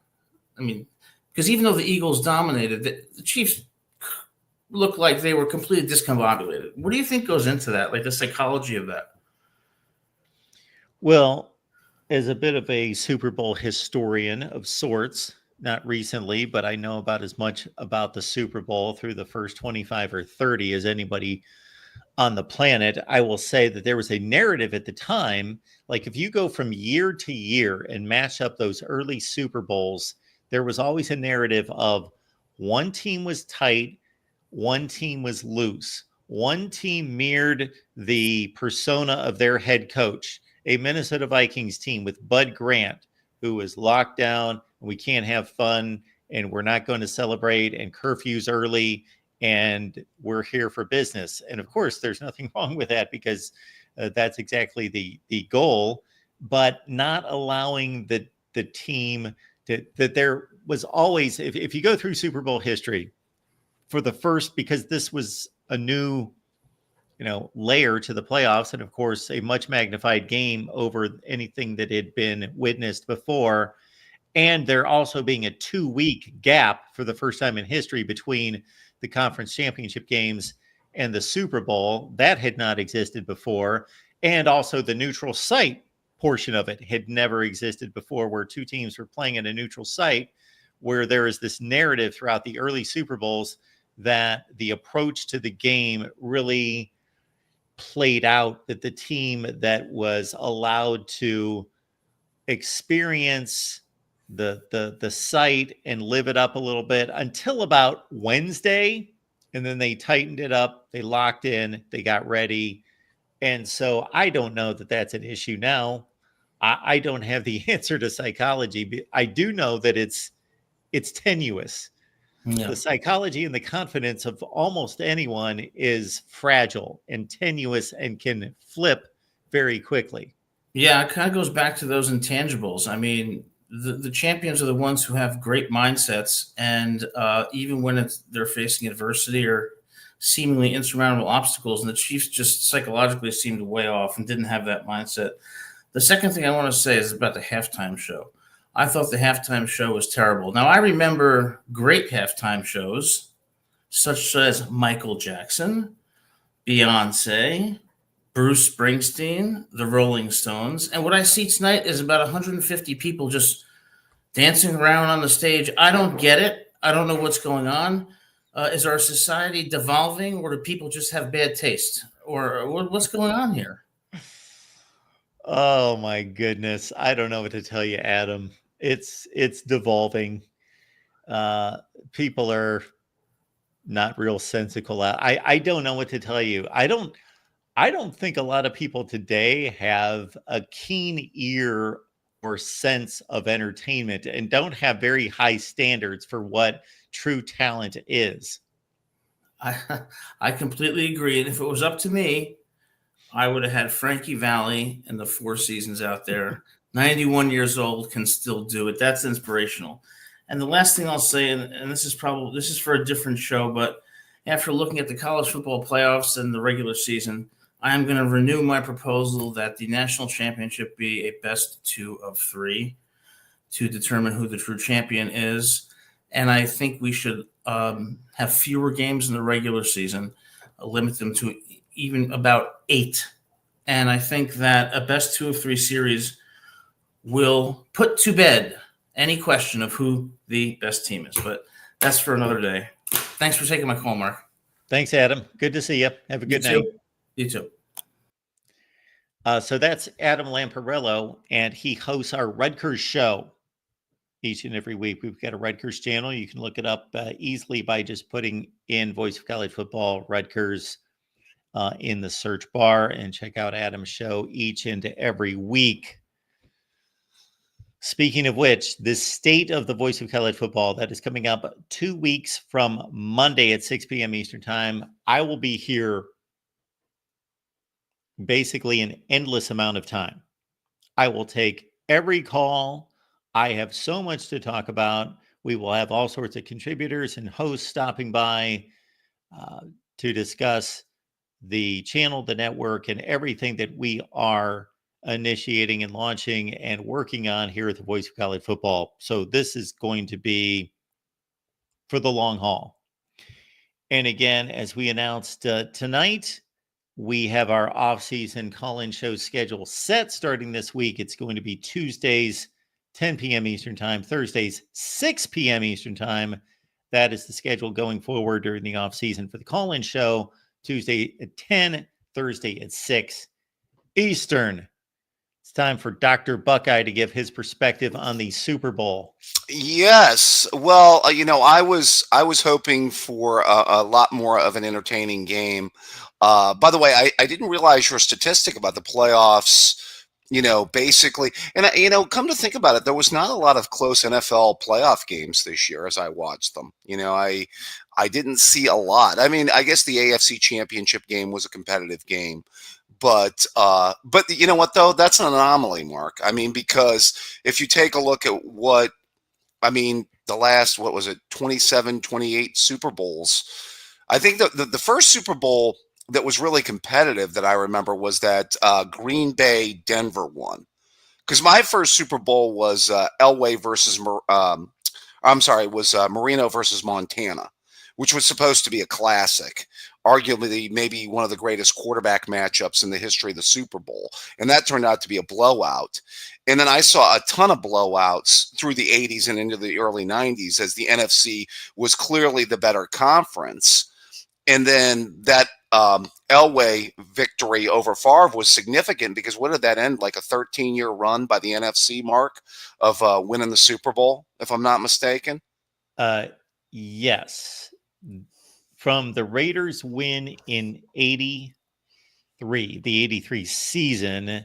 even though the Eagles dominated, the Chiefs looked like they were completely discombobulated. What do you think goes into that, like the psychology of that? Well, as a bit of a Super Bowl historian of sorts, not recently, but I know about as much about the Super Bowl through the first 25 or 30 as anybody on the planet. I will say that there was a narrative at the time. Like if you go from year to year and match up those early Super Bowls, there was always a narrative of one team was tight, one team was loose. One team mirrored the persona of their head coach, a Minnesota Vikings team with Bud Grant, who was locked down, and we can't have fun, and we're not going to celebrate, and curfews early, and we're here for business. And of course, there's nothing wrong with that because that's exactly the goal, but not allowing the team that there was always, if you go through Super Bowl history, for the first, because this was a new, layer to the playoffs, and of course a much magnified game over anything that had been witnessed before, and there also being a 2-week gap for the first time in history between the conference championship games and the Super Bowl. That had not existed before, and also the neutral site portion of it had never existed before, where two teams were playing at a neutral site, where there is this narrative throughout the early Super Bowls that the approach to the game really played out, that the team that was allowed to experience the site and live it up a little bit until about Wednesday, and then they tightened it up, they locked in, they got ready. And so I don't know that that's an issue now. I don't have the answer to psychology, but I do know that it's tenuous. Yeah. The psychology and the confidence of almost anyone is fragile and tenuous and can flip very quickly. Yeah, it kind of goes back to those intangibles. I mean, the champions are the ones who have great mindsets, and even when they're facing adversity or seemingly insurmountable obstacles, and the Chiefs just psychologically seemed way off and didn't have that mindset. The second thing I want to say is about the halftime show. I thought the halftime show was terrible. Now, I remember great halftime shows, such as Michael Jackson, Beyonce, Bruce Springsteen, the Rolling Stones. And what I see tonight is about 150 people just dancing around on the stage. I don't get it. I don't know what's going on. Is our society devolving, or do people just have bad taste? Or what's going on here? Oh my goodness. I don't know what to tell you, Adam. It's devolving. People are not real sensical. I don't know what to tell you. I don't think a lot of people today have a keen ear or sense of entertainment and don't have very high standards for what true talent is. I completely agree. And if it was up to me, I would have had Frankie Valli and the Four Seasons out there. 91 years old, can still do it. That's inspirational. And the last thing I'll say, and this is for a different show, but after looking at the college football playoffs and the regular season, I am going to renew my proposal that the national championship be a best 2 of 3 to determine who the true champion is. And I think we should have fewer games in the regular season, limit them to even about 8. And I think that a best 2 of 3 series will put to bed any question of who the best team is. But that's for another day. Thanks for taking my call, Mark. Thanks, Adam. Good to see you. Have a good night. You too. So that's Adam Lamparello, and he hosts our Rodgers show each and every week. We've got a Rodgers channel. You can look it up easily by just putting in Voice of College Football Rodgers in the search bar, and check out Adam's show each and every week. Speaking of which, the state of the Voice of College Football, that is coming up 2 weeks from Monday at 6 p.m. Eastern Time. I will be here basically an endless amount of time. I will take every call. I have so much to talk about. We will have all sorts of contributors and hosts stopping by to discuss the channel, the network, and everything that we are initiating and launching and working on here at the Voice of College Football. So this is going to be for the long haul. And again, as we announced tonight, we have our off-season call-in show schedule set starting this week. It's going to be Tuesdays, 10 p.m. Eastern Time, Thursdays, 6 p.m. Eastern Time. That is the schedule going forward during the off-season for the call-in show. Tuesday at 10, Thursday at 6 Eastern. It's time for Dr. Buckeye to give his perspective on the Super Bowl. Yes. Well, I was hoping for a lot more of an entertaining game. By the way, I didn't realize your statistic about the playoffs. Basically, and come to think about it, there was not a lot of close NFL playoff games this year as I watched them. I didn't see a lot. I mean, I guess the AFC Championship game was a competitive game. But you know what, though? That's an anomaly, Mark. I mean, because if you take a look at the last, 27, 28 Super Bowls, I think the first Super Bowl that was really competitive that I remember was that Green Bay Denver one. Because my first Super Bowl was Marino versus Montana, which was supposed to be a classic, arguably maybe one of the greatest quarterback matchups in the history of the Super Bowl. And that turned out to be a blowout. And then I saw a ton of blowouts through the 80s and into the early 90s as the NFC was clearly the better conference. And then that Elway victory over Favre was significant because what did that end? Like a 13-year run by the NFC, Mark, of winning the Super Bowl, if I'm not mistaken? Yes. From the Raiders win in 83, the 83 season.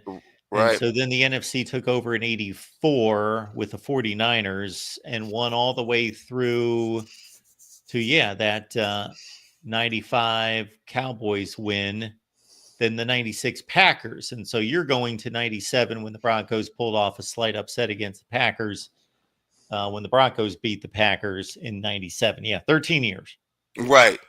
Right. And so then the NFC took over in 84 with the 49ers and won all the way through to, that 95 Cowboys win, then the 96 Packers. And so you're going to 97 when the Broncos pulled off a slight upset against the Packers when the Broncos beat the Packers in 97. Yeah, 13 years. Right.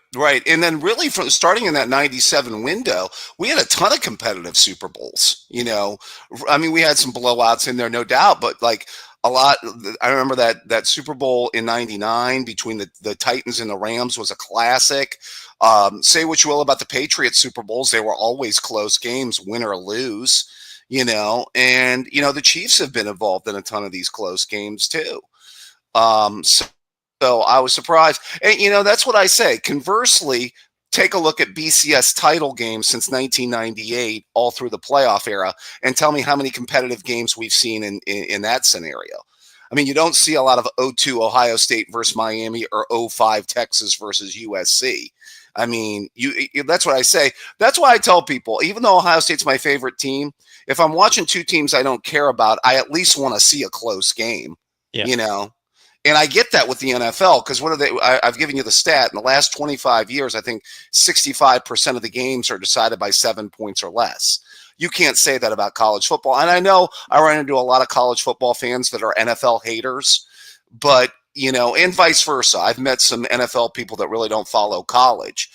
And then really from starting in that 97 window, we had a ton of competitive Super Bowls. I mean, we had some blowouts in there, no doubt, but like a lot. I remember that Super Bowl in 99 between the Titans and the Rams was a classic. Say what you will about the Patriots Super Bowls. They were always close games, win or lose, and, the Chiefs have been involved in a ton of these close games too. So I was surprised. And, that's what I say. Conversely, take a look at BCS title games since 1998, all through the playoff era, and tell me how many competitive games we've seen in that scenario. I mean, you don't see a lot of 0-2 Ohio State versus Miami or 0-5 Texas versus USC. I mean, that's what I say. That's why I tell people, even though Ohio State's my favorite team, if I'm watching two teams I don't care about, I at least want to see a close game, And I get that with the NFL because I've given you the stat. In the last 25 years, I think 65% of the games are decided by 7 points or less. You can't say that about college football. And I know I run into a lot of college football fans that are NFL haters, but, and vice versa. I've met some NFL people that really don't follow college.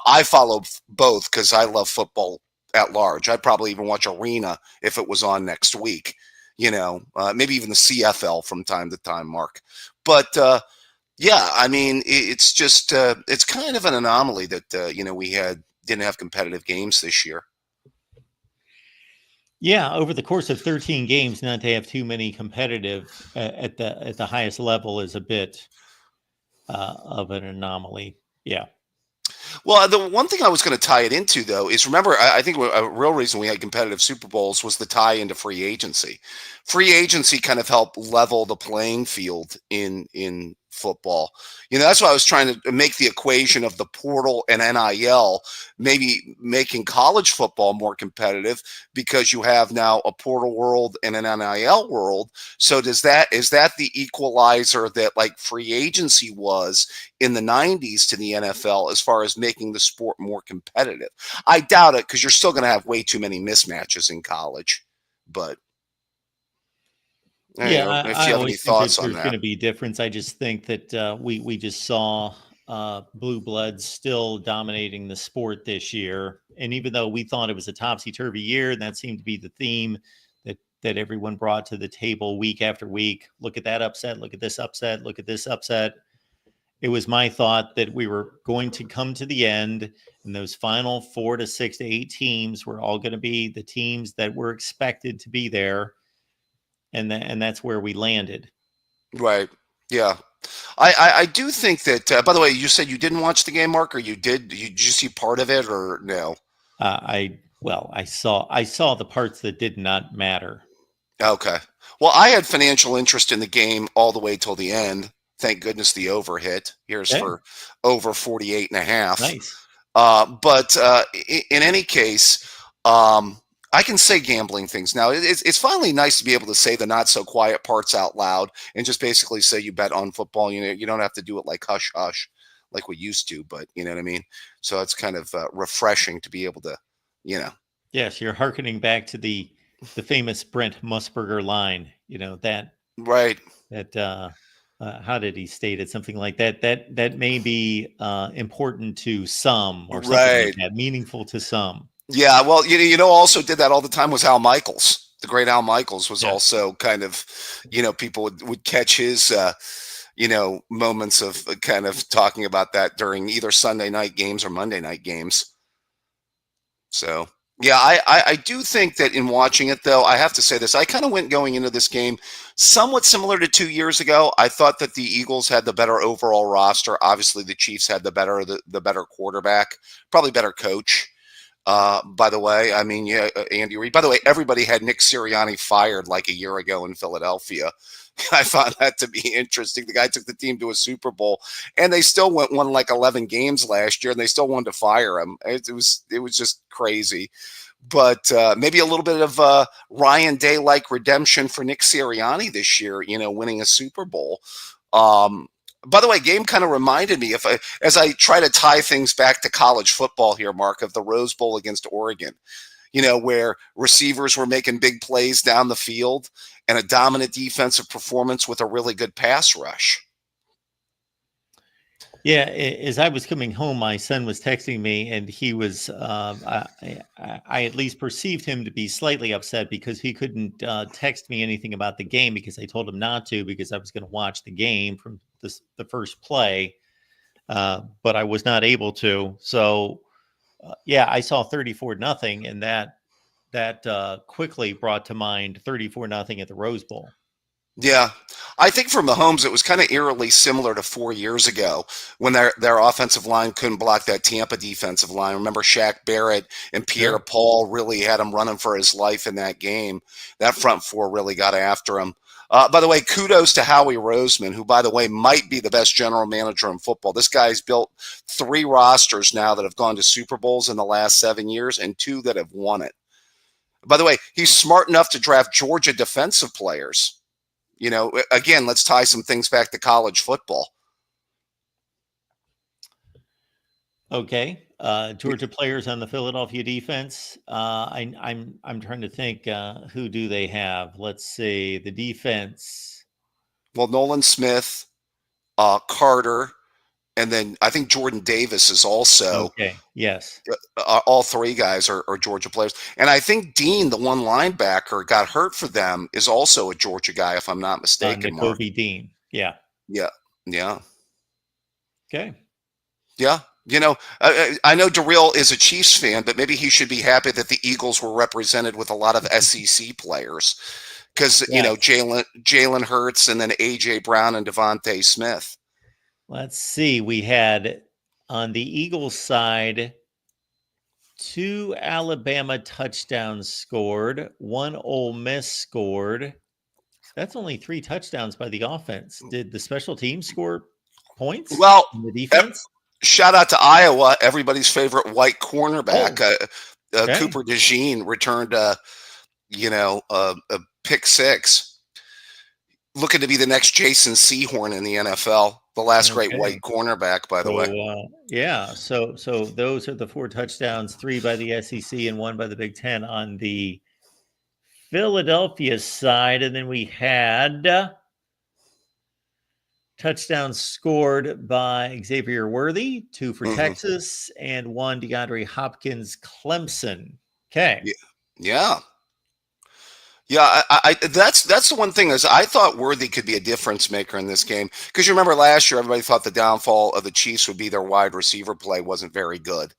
I follow both because I love football at large. I'd probably even watch Arena if it was on next week. Maybe even the CFL from time to time, Mark. But I mean, it's just it's kind of an anomaly that we didn't have competitive games this year. Yeah, over the course of 13 games, not to have too many competitive at the highest level is a bit of an anomaly. Yeah. Well, the one thing I was going to tie it into, though, is remember, I think a real reason we had competitive Super Bowls was the tie into free agency. Free agency kind of helped level the playing field in football. That's why I was trying to make the equation of the portal and NIL, maybe making college football more competitive because you have now a portal world and an NIL world. So is that the equalizer that like free agency was in the 90s to the NFL as far as making the sport more competitive? I doubt it because you're still going to have way too many mismatches in college, but if you have any thoughts on that. There's going to be a difference. I just think that we just saw blue bloods still dominating the sport this year. And even though we thought it was a topsy-turvy year, and that seemed to be the theme that everyone brought to the table week after week, look at that upset, look at this upset, look at this upset. It was my thought that we were going to come to the end, and those final 4 to 6 to 8 teams were all going to be the teams that were expected to be there. And that's where we landed. Right. Yeah. I do think that. By the way, you said you didn't watch the game, Mark, or you did? Did you see part of it, or no? I saw the parts that did not matter. Okay. Well, I had financial interest in the game all the way till the end. Thank goodness the over hit. Here's Okay. for over 48.5. Nice. But in any case, I can say gambling things now. It's finally nice to be able to say the not so quiet parts out loud and just basically say you bet on football. You don't have to do it like hush hush like we used to, but you know what I mean? So it's kind of refreshing to be able to, Yes, you're hearkening back to the famous Brent Musburger line. Right. How did he state it? Something like that. That may be important to some, or something like Right. that, meaningful to some. Yeah, well, also did that all the time was Al Michaels. The great Al Michaels was also kind of, people would catch his, moments of kind of talking about that during either Sunday night games or Monday night games. So, yeah, I do think that in watching it, though, I have to say this. I kind of went going into this game somewhat similar to 2 years ago. I thought that the Eagles had the better overall roster. Obviously, the Chiefs had the better quarterback, probably better coach. By the way, I mean, Andy Reid. By the way, everybody had Nick Sirianni fired like a year ago in Philadelphia. I found that to be interesting. The guy took the team to a Super Bowl, and they still won like 11 games last year, and they still wanted to fire him. It was just crazy. But maybe a little bit of Ryan Day-like redemption for Nick Sirianni this year, winning a Super Bowl. By the way, game kind of reminded me, as I try to tie things back to college football here, Mark, of the Rose Bowl against Oregon, where receivers were making big plays down the field and a dominant defensive performance with a really good pass rush. Yeah, as I was coming home, my son was texting me, and he was, I at least perceived him to be slightly upset because he couldn't text me anything about the game because I told him not to, because I was going to watch the game from the first play, but I was not able to. So, yeah, I saw 34-0, and that quickly brought to mind 34-0 at the Rose Bowl. Yeah, I think for Mahomes, it was kind of eerily similar to 4 years ago when their offensive line couldn't block that Tampa defensive line. Remember, Shaq Barrett and Pierre Paul really had him running for his life in that game. That front four really got after him. By the way, kudos to Howie Roseman, who, by the way, might be the best general manager in football. This guy's built 3 rosters now that have gone to Super Bowls in the last 7 years and 2 that have won it. By the way, he's smart enough to draft Georgia defensive players. Again, let's tie some things back to college football. Okay, Georgia players on the Philadelphia defense. I'm trying to think. Who do they have? Let's see the defense. Well, Nolan Smith, Carter, and then I think Jordan Davis is also. Okay. Yes. All 3 guys are Georgia players, and I think Dean, the one linebacker, got hurt for them, is also a Georgia guy, if I'm not mistaken. Kobe Dean. Yeah. Yeah. Okay. Yeah. I know Darrell is a Chiefs fan, but maybe he should be happy that the Eagles were represented with a lot of SEC players because, Jalen Hurts and then A.J. Brown and Devontae Smith. Let's see. We had on the Eagles side 2 Alabama touchdowns scored, 1 Ole Miss scored. That's only 3 touchdowns by the offense. Did the special team score points? Well, in the defense? Shout out to Iowa, everybody's favorite white cornerback. Okay. Cooper DeJean returned a pick 6. Looking to be the next Jason Sehorn in the NFL, the last great white cornerback, by the way. Yeah. So those are the 4 touchdowns, 3 by the SEC and 1 by the Big Ten on the Philadelphia side. And then we had touchdowns scored by Xavier Worthy, 2 for Texas, and 1 DeAndre Hopkins Clemson. Okay. Yeah. Yeah, I that's the one thing is I thought Worthy could be a difference maker in this game because you remember last year everybody thought the downfall of the Chiefs would be their wide receiver play wasn't very good.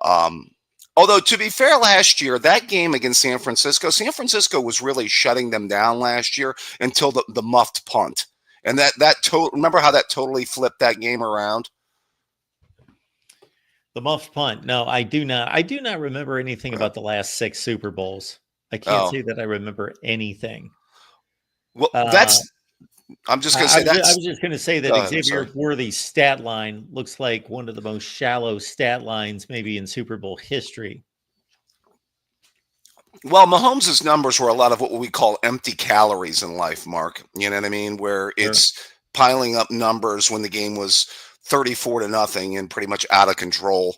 Although to be fair, last year that game against San Francisco was really shutting them down last year until the muffed punt. And remember how that totally flipped that game around? The muffed punt. No, I do not. I do not remember anything about the last 6 Super Bowls. I can't say that I remember anything. Well, I'm just going to say I was just going to say that Xavier sorry. Worthy's stat line looks like one of the most shallow stat lines maybe in Super Bowl history. Well, Mahomes' numbers were a lot of what we call empty calories in life, Mark. You know what I mean? Where it's piling up numbers when the game was 34-0 and pretty much out of control.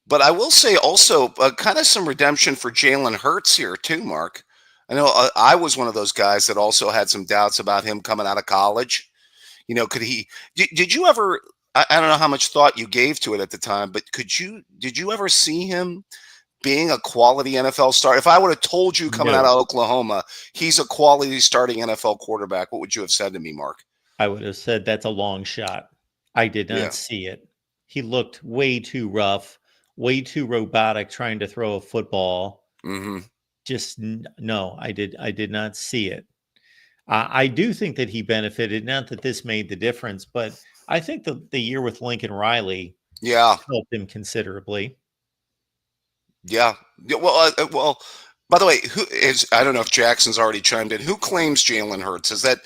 But I will say also kind of some redemption for Jalen Hurts here too, Mark. I know I was one of those guys that also had some doubts about him coming out of college. You know, did you ever, I don't know how much thought you gave to it at the time, but did you ever see him being a quality NFL star? If I would have told you coming out of Oklahoma, he's a quality starting NFL quarterback, what would you have said to me, Mark? I would have said that's a long shot. I did not see it. He looked way too rough, way too robotic trying to throw a football. Mm-hmm. Just no, I did not see it. I do think that he benefited, not that this made the difference, but I think the year with Lincoln Riley helped him considerably. Yeah. Well, by the way, I don't know if Jackson's already chimed in. Who claims Jalen Hurts? Is that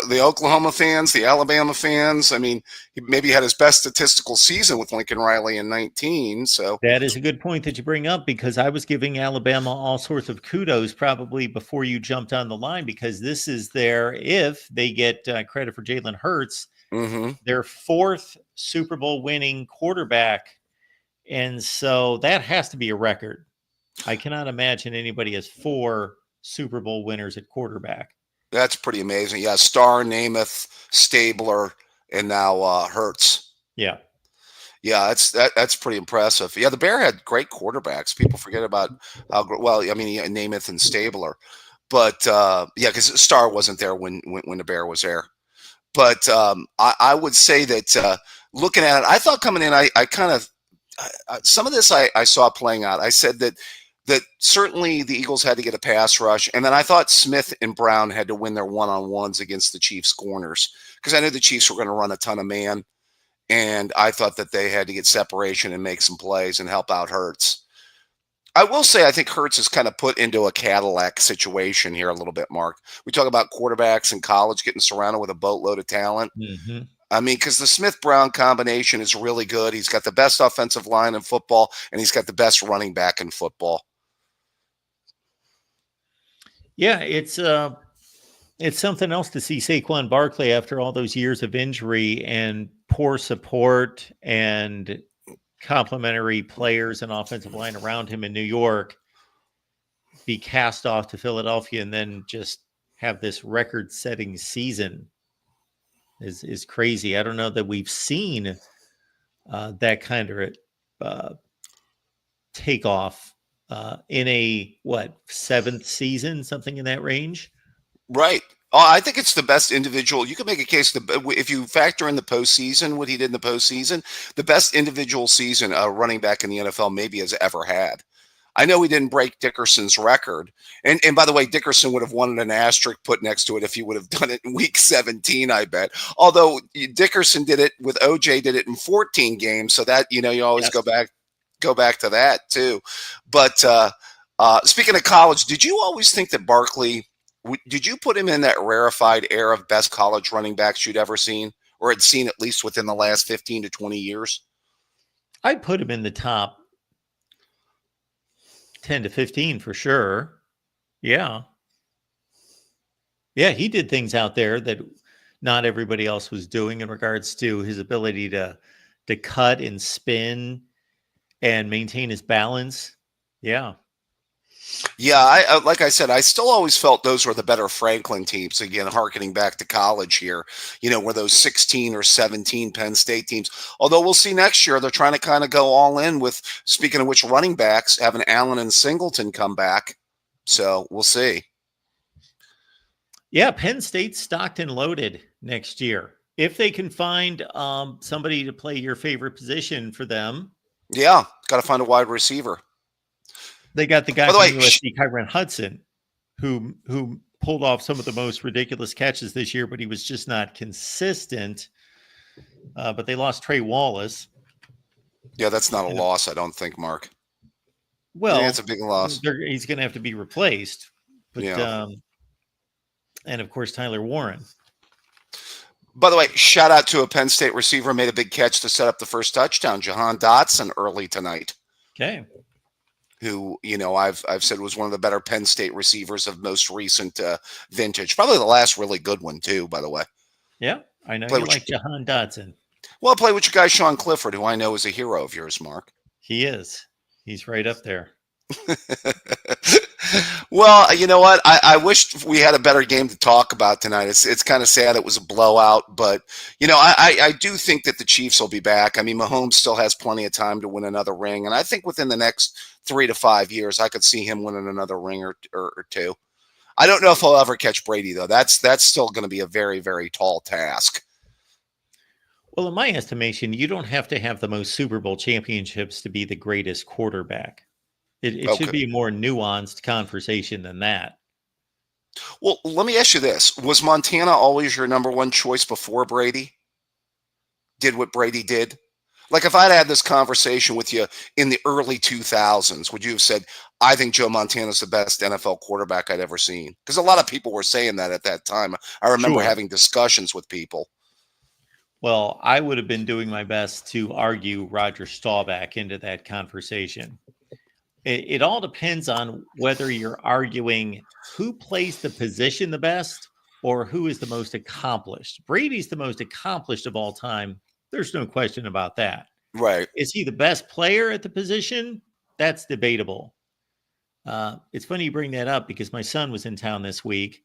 the Oklahoma fans, the Alabama fans? I mean, he maybe had his best statistical season with Lincoln Riley in 19. So that is a good point that you bring up, because I was giving Alabama all sorts of kudos probably before you jumped on the line, because this is if they get credit for Jalen Hurts, their 4th Super Bowl winning quarterback. And so that has to be a record. I cannot imagine anybody has 4 Super Bowl winners at quarterback. That's pretty amazing. Yeah, Starr, Namath, Stabler, and now Hurts. Yeah. Yeah, that's pretty impressive. Yeah, the Bear had great quarterbacks. People forget about how well. I mean, Namath and Stabler, but because Starr wasn't there when the Bear was there. But I would say that looking at it, I thought coming in, I kind of some of this I saw playing out. I said that certainly the Eagles had to get a pass rush, and then I thought Smith and Brown had to win their one-on-ones against the Chiefs corners, because I knew the Chiefs were going to run a ton of man, and I thought that they had to get separation and make some plays and help out Hurts. I will say I think Hurts is kind of put into a Cadillac situation here a little bit, Mark. We talk about quarterbacks in college getting surrounded with a boatload of talent. Mm-hmm. I mean, because the Smith-Brown combination is really good. He's got the best offensive line in football, and he's got the best running back in football. Yeah, it's something else to see Saquon Barkley after all those years of injury and poor support and complimentary players and offensive line around him in New York be cast off to Philadelphia and then just have this record-setting season is crazy. I don't know that we've seen that kind of takeoff in a 7th season, something in that range. Right. I think it's the best individual. You can make a case if you factor in the postseason, what he did in the postseason, the best individual season a running back in the NFL maybe has ever had. I know he didn't break Dickerson's record. And by the way, Dickerson would have wanted an asterisk put next to it if he would have done it in week 17, I bet. Although Dickerson did it with OJ, did it in 14 games. So that, you always go back to that too. But speaking of college, did you always think that Barkley, did you put him in that rarefied air of best college running backs you'd ever seen, or had seen at least within the last 15 to 20 years? I'd put him in the top 10 to 15 for sure. Yeah. Yeah, he did things out there that not everybody else was doing in regards to his ability to cut and spin and maintain his balance. Yeah. Yeah, I like I said, I still always felt those were the better Franklin teams. Again, harkening back to college here, were those 16 or 17 Penn State teams. Although we'll see next year, they're trying to kind of go all in with, speaking of which, running backs, having Allen and Singleton come back. So we'll see. Yeah, Penn State's stocked and loaded next year. If they can find somebody to play your favorite position for them. Yeah, got to find a wide receiver. They got the guy from USC, Kyron Hudson, who pulled off some of the most ridiculous catches this year, but he was just not consistent. But they lost Trey Wallace. Yeah, that's not a And, loss, I don't think, Mark. well, Yeah, it's a big loss. he's going to have to be replaced. But Yeah. and of course Tyler Warren. By the way, shout out to a Penn State receiver made a big catch to set up the first touchdown, Jahan Dotson, early tonight. Okay. Who, I've said was one of the better Penn State receivers of most recent vintage. Probably the last really good one, too, by the way. Yeah, I know Play you with like Jahan Dotson. Well, I play with your guy, Sean Clifford, who I know is a hero of yours, Mark. He is. He's right up there. Well, you know what? I wish we had a better game to talk about tonight. It's kind of sad it was a blowout, but I do think that the Chiefs will be back. I mean, Mahomes still has plenty of time to win another ring, and I think within the next 3 to 5 years, I could see him winning another ring or two. I don't know if he'll ever catch Brady, though. That's still going to be a very, very tall task. Well, in my estimation, you don't have to have the most Super Bowl championships to be the greatest quarterback. It Okay. should be a more nuanced conversation than that. Well, let me ask you this. Was Montana always your number one choice before Brady did what Brady did? Like, if I'd had this conversation with you in the early 2000s, would you have said, I think Joe Montana's the best NFL quarterback I'd ever seen? Because a lot of people were saying that at that time. I remember Sure. having discussions with people. Well, I would have been doing my best to argue Roger Staubach into that conversation. It all depends on whether you're arguing who plays the position the best or who is the most accomplished. Brady's the most accomplished of all time. There's no question about that. Right. Is he the best player at the position? That's debatable. It's funny you bring that up because my son was in town this week.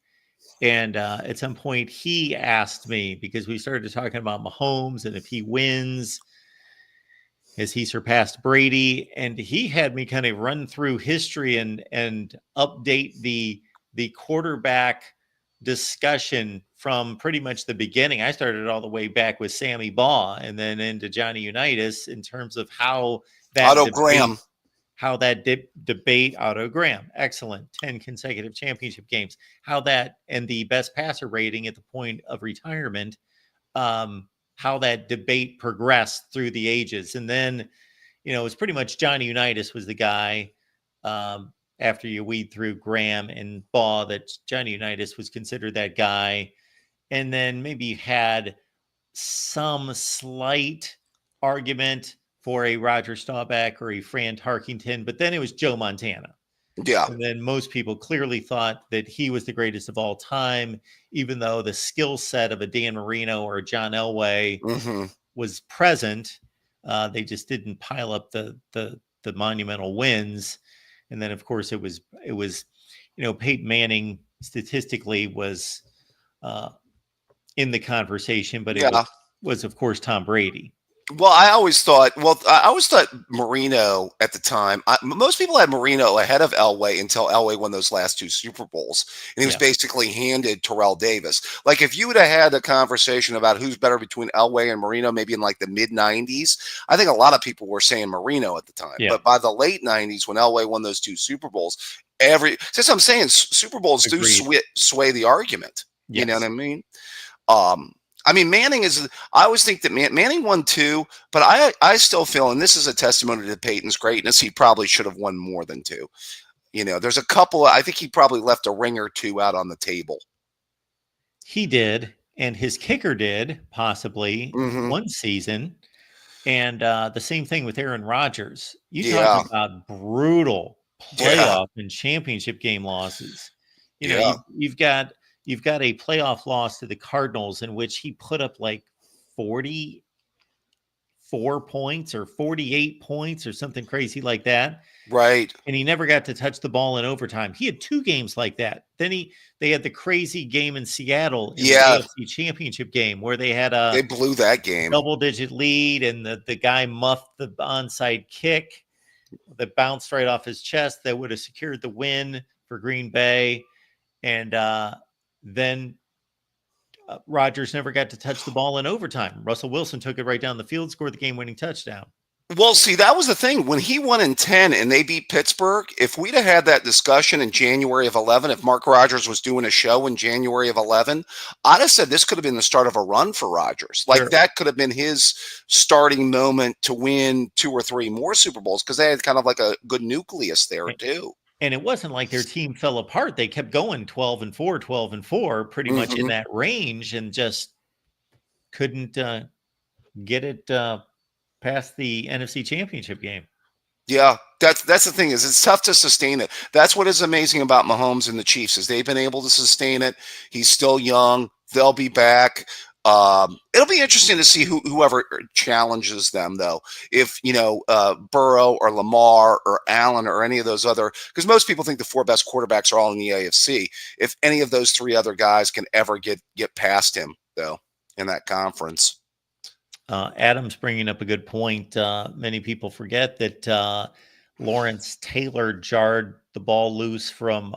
And at some point he asked me, because we started talking about Mahomes and if he wins, has he surpassed Brady? And he had me kind of run through history and update the quarterback discussion from pretty much the beginning. I started all the way back with Sammy Baugh and then into Johnny Unitas in terms of how that Otto Graham. Debate Otto Graham, excellent, 10 consecutive championship games, how that and the best passer rating at the point of retirement, how that debate progressed through the ages. And then, it's pretty much Johnny Unitas was the guy, after you weed through Graham and Baugh, that Johnny Unitas was considered that guy. And then maybe you had some slight argument for a Roger Staubach or a Fran Tarkington, but then it was Joe Montana. Yeah. And then most people clearly thought that he was the greatest of all time, even though the skill set of a Dan Marino or a John Elway was present. They just didn't pile up the monumental wins. And then, of course, it was Peyton Manning statistically was in the conversation, but it was of course Tom Brady. Well, I always thought Marino at the time. Most people had Marino ahead of Elway until Elway won those last 2 Super Bowls, and he was basically handed Terrell Davis. Like, if you would have had a conversation about who's better between Elway and Marino, maybe in like the mid '90s, I think a lot of people were saying Marino at the time. Yeah. But by the late '90s, when Elway won those 2 Super Bowls, since I'm saying Super Bowls do sway the argument. Yes. You know what I mean? I mean, Manning I always think that Manning won 2, but I still feel, and this is a testimony to Peyton's greatness, he probably should have won more than 2. There's a couple, I think he probably left a ring or 2 out on the table. He did, and his kicker did, possibly one season. And the same thing with Aaron Rodgers. You talk about brutal playoff and championship game losses. You've got a playoff loss to the Cardinals in which he put up like 44 points or 48 points or something crazy like that. Right. And he never got to touch the ball in overtime. He had 2 games like that. Then they had the crazy game in Seattle in the AFC Championship game where they blew that game. Double-digit lead, and the guy muffed the onside kick that bounced right off his chest that would have secured the win for Green Bay. And then Rodgers never got to touch the ball in overtime. Russell Wilson took it right down the field, scored the game-winning touchdown. Well, see, that was the thing. When he won in 10 and they beat Pittsburgh, if we'd have had that discussion in January of 11, if Mark Rogers was doing a show in January of 11, I'd have said this could have been the start of a run for Rogers. Like Sure. that could have been his starting moment to win 2 or 3 more Super Bowls because they had kind of like a good nucleus there too. And it wasn't like their team fell apart. They kept going 12-4, 12-4, pretty much in Mhm. that range, and just couldn't get it past the NFC Championship game. Yeah, that's the thing is it's tough to sustain it. That's what is amazing about Mahomes and the Chiefs is they've been able to sustain it. He's still young. They'll be back. It'll be interesting to see whoever challenges them, though. If Burrow or Lamar or Allen or any of those other, because most people think the 4 best quarterbacks are all in the AFC. If any of those 3 other guys can ever get past him, though, in that conference. Adam's bringing up a good point. Many people forget that Lawrence Taylor jarred the ball loose from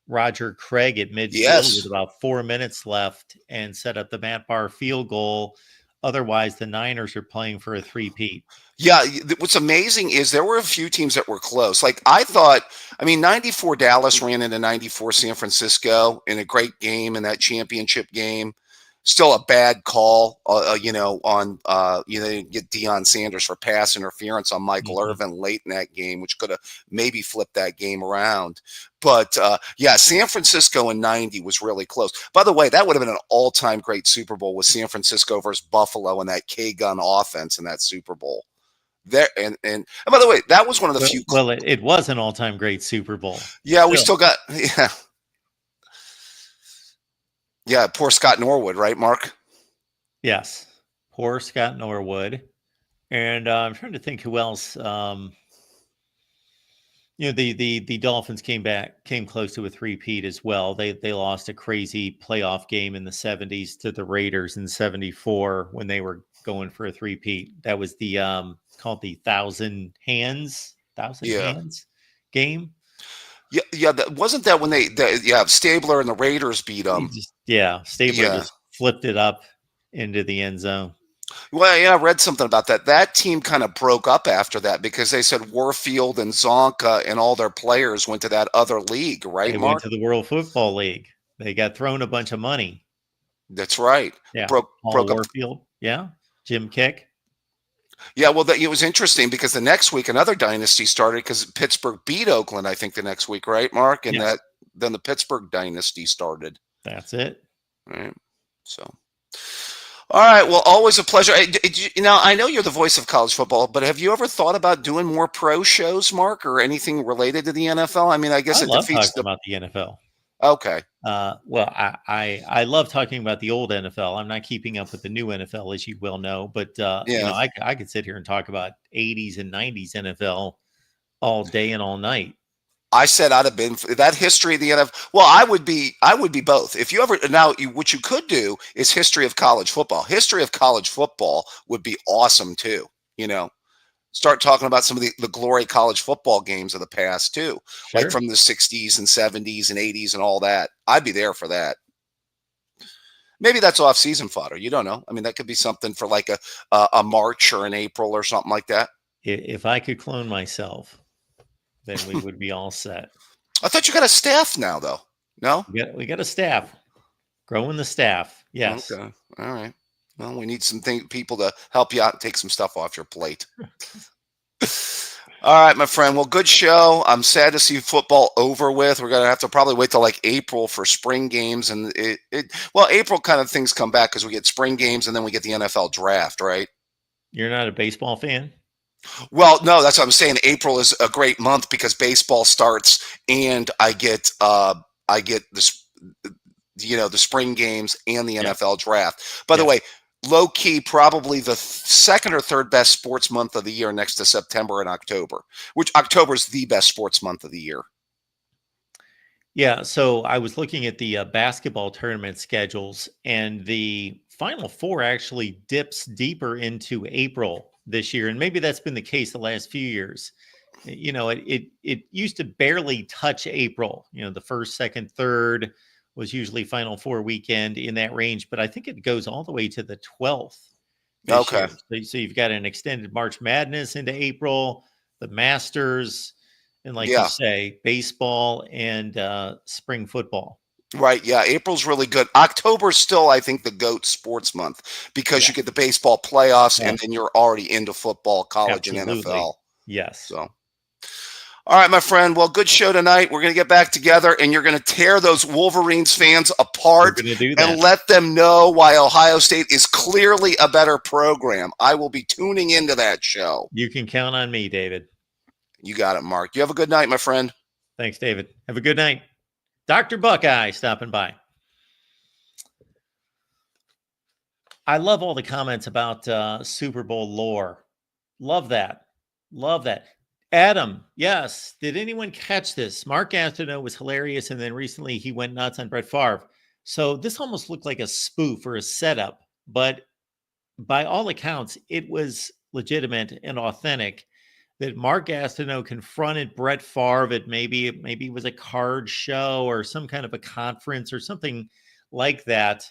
Roger Craig at midfield Yes. with about 4 minutes left and set up the Matt Barr field goal. Otherwise, the Niners are playing for a three-peat. Yeah, what's amazing is there were a few teams that were close. Like I thought, 94 Dallas ran into 94 San Francisco in a great game in that championship game. Still a bad call, they didn't get Deion Sanders for pass interference on Michael Irvin late in that game, which could have maybe flipped that game around. But San Francisco in 90 was really close. By the way, that would have been an all-time great Super Bowl with San Francisco versus Buffalo and that K-gun offense in that Super Bowl. There and by the way, that was one of the few. Well, it was an all-time great Super Bowl. Yeah, we still got Yeah, poor Scott Norwood, right, Mark? Yes, poor Scott Norwood, and I'm trying to think who else. The Dolphins came close to a three-peat as well. They lost a crazy playoff game in the 70s to the Raiders in 74 when they were going for a three-peat. That was the called the Thousand Hands game. Yeah. Wasn't that when Stabler and the Raiders beat them? Stabler just flipped it up into the end zone. Well, yeah, I read something about that. That team kind of broke up after that because they said Warfield and Zonka and all their players went to that other league, right, They Mark? went to the World Football League. They got thrown a bunch of money. That's right. Yeah, broke Warfield. Yeah, Jim Kick. Yeah, well, it was interesting because the next week another dynasty started because Pittsburgh beat Oakland, I think, the next week, right, Mark? And then the Pittsburgh dynasty started. That's it. Right. So, all right. Well, always a pleasure. I know you're the voice of college football, but have you ever thought about doing more pro shows, Mark, or anything related to the NFL? I guess it love defeats talking about the NFL. Okay. Well, I love talking about the old NFL. I'm not keeping up with the new NFL, as you well know, but I could sit here and talk about 80s and 90s NFL all day and all night. I said I'd have been that history of the NFL. Well, I would be both. If you ever what you could do is history of college football. History of college football would be awesome too. Start talking about some of the glory college football games of the past too, Sure. like from the 60s and 70s and 80s and all that. I'd be there for that. Maybe that's off-season fodder. You don't know. That could be something for like a March or an April or something like that. If I could clone myself, then we would be all set. I thought you got a staff now, though. No? We got a staff. Growing the staff. Yes. Okay. All right. Well, we need some people to help you out and take some stuff off your plate. All right, my friend. Well, good show. I'm sad to see football over with. We're going to have to probably wait till like April for spring games. And April kind of things come back because we get spring games and then we get the NFL draft, right? You're not a baseball fan? Well, no, that's what I'm saying. April is a great month because baseball starts and I get the spring games and the NFL draft. By the way, low key, probably the second or third best sports month of the year next to September and October, which October is the best sports month of the year. Yeah. So I was looking at the basketball tournament schedules and the Final Four actually dips deeper into April this year. And maybe that's been the case the last few years. It used to barely touch April. The first, second, third was usually Final Four weekend in that range, but I think it goes all the way to the 12th this Okay. year. So you've got an extended March Madness into April, the Masters, and like you Yeah. say, baseball and spring football. Right. Yeah. April's really good. October's still, I think, the GOAT sports month because you Yes. get the baseball playoffs and Yes. then you're already into football, college, and Absolutely. NFL. Yes. So, all right, my friend. Well, good show tonight. We're going to get back together and you're going to tear those Wolverines fans We're apart going to do and that. let them know why Ohio State is clearly a better program. I will be tuning into that show. You can count on me, David. You got it, Mark. You have a good night, my friend. Thanks, David. Have a good night. Dr. Buckeye stopping by. I love all the comments about Super Bowl lore. Love that. Love that. Adam, yes. Did anyone catch this? Mark Gastineau was hilarious, and then recently he went nuts on Brett Favre. So this almost looked like a spoof or a setup, but by all accounts, it was legitimate and authentic that Mark Gastineau confronted Brett Favre at maybe it was a card show or some kind of a conference or something like that,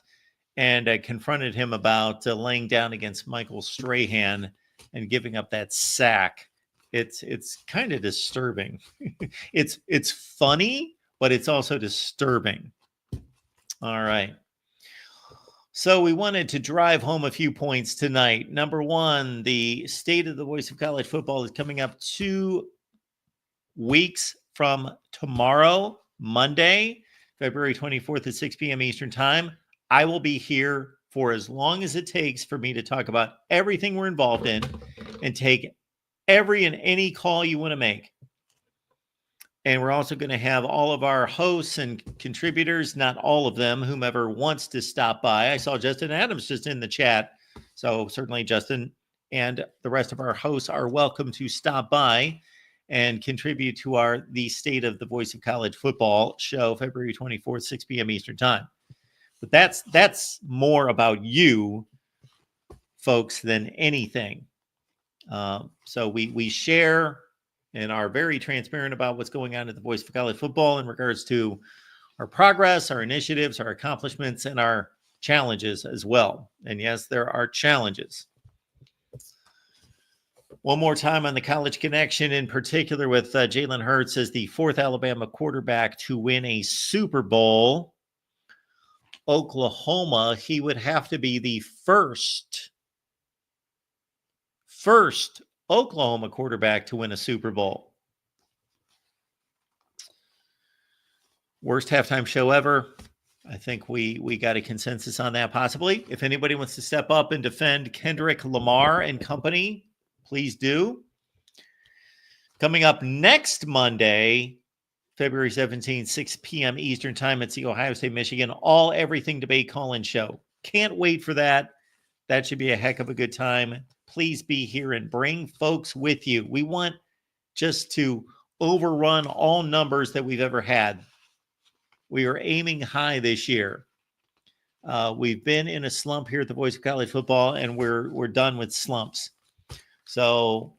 and confronted him about laying down against Michael Strahan and giving up that sack. It's kind of disturbing. It's funny, but it's also disturbing. All right. So we wanted to drive home a few points tonight. Number one, the State of the Voice of College Football is coming up 2 weeks from tomorrow, Monday, February 24th at 6 p.m. Eastern Time. I will be here for as long as it takes for me to talk about everything we're involved in and take every and any call you want to make. And we're also going to have all of our hosts and contributors, not all of them, whomever wants to stop by. I saw Justin Adams just in the chat. So certainly Justin and the rest of our hosts are welcome to stop by and contribute to the State of the Voice of College Football show, February 24th, 6 p.m. Eastern Time. But that's more about you folks than anything. So we share and are very transparent about what's going on at the Voice of College Football in regards to our progress, our initiatives, our accomplishments, and our challenges as well. And yes, there are challenges. One more time on the College Connection, in particular with Jalen Hurts as the 4th Alabama quarterback to win a Super Bowl. Oklahoma, he would have to be the first Oklahoma quarterback to win a Super Bowl. Worst halftime show ever. I think we got a consensus on that possibly. If anybody wants to step up and defend Kendrick Lamar and company, please do. Coming up next Monday, February 17th, 6 p.m. Eastern Time, it's the Ohio State, Michigan, all everything debate call-in show. Can't wait for that. That should be a heck of a good time. Please be here and bring folks with you. We want just to overrun all numbers that we've ever had. We are aiming high this year. We've been in a slump here at the Voice of College Football, and we're done with slumps. So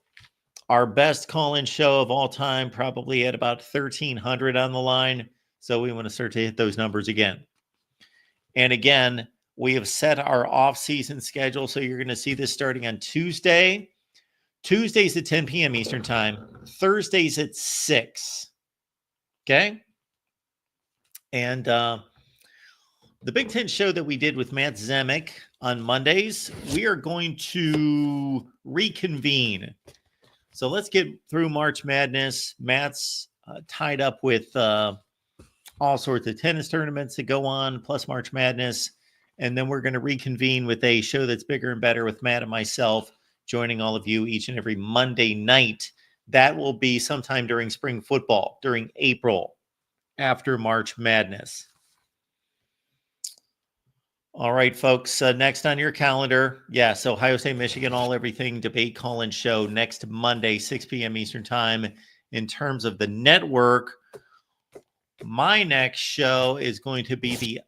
our best call-in show of all time probably had about 1,300 on the line. So we want to start to hit those numbers again. And again, we have set our off-season schedule. So you're going to see this starting on Tuesday. Tuesdays at 10 p.m. Eastern Time. Thursdays at 6. Okay? And the Big Ten show that we did with Matt Zemek on Mondays, we are going to reconvene. So let's get through March Madness. Matt's tied up with all sorts of tennis tournaments that go on, plus March Madness. And then we're going to reconvene with a show that's bigger and better with Matt and myself, joining all of you each and every Monday night. That will be sometime during spring football, during April, after March Madness. All right, folks, next on your calendar, yes, Ohio State, Michigan, all everything debate call-in show next Monday, 6 p.m. Eastern Time. In terms of the network, my next show is going to be the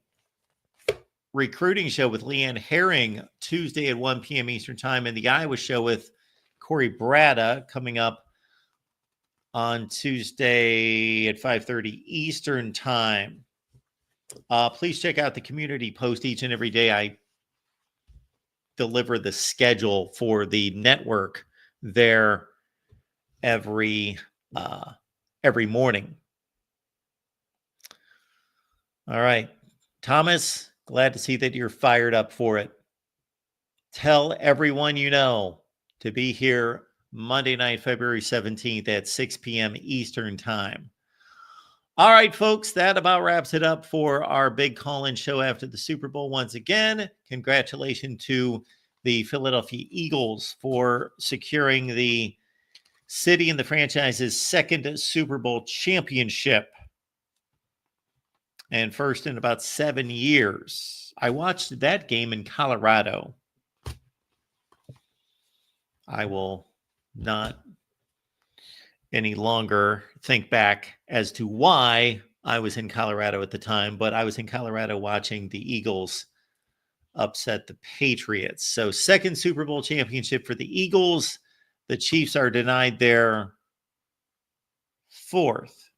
recruiting show with Leanne Herring, Tuesday at 1 p.m. Eastern Time, and the Iowa show with Corey Bratta coming up on Tuesday at 5:30 Eastern Time. Please check out the community post each and every day. I deliver the schedule for the network there every morning. All right, Thomas, glad to see that you're fired up for it. Tell everyone you know to be here Monday night, February 17th at 6 p.m. Eastern time. All right, folks, that about wraps it up for our big call-in show after the Super Bowl. Once again, congratulations to the Philadelphia Eagles for securing the city and the franchise's second Super Bowl championship, and first in about 7 years. I watched that game in Colorado. I will not any longer think back as to why I was in Colorado at the time, but I was in Colorado watching the Eagles upset the Patriots. So second Super Bowl championship for the Eagles. The Chiefs are denied their fourth.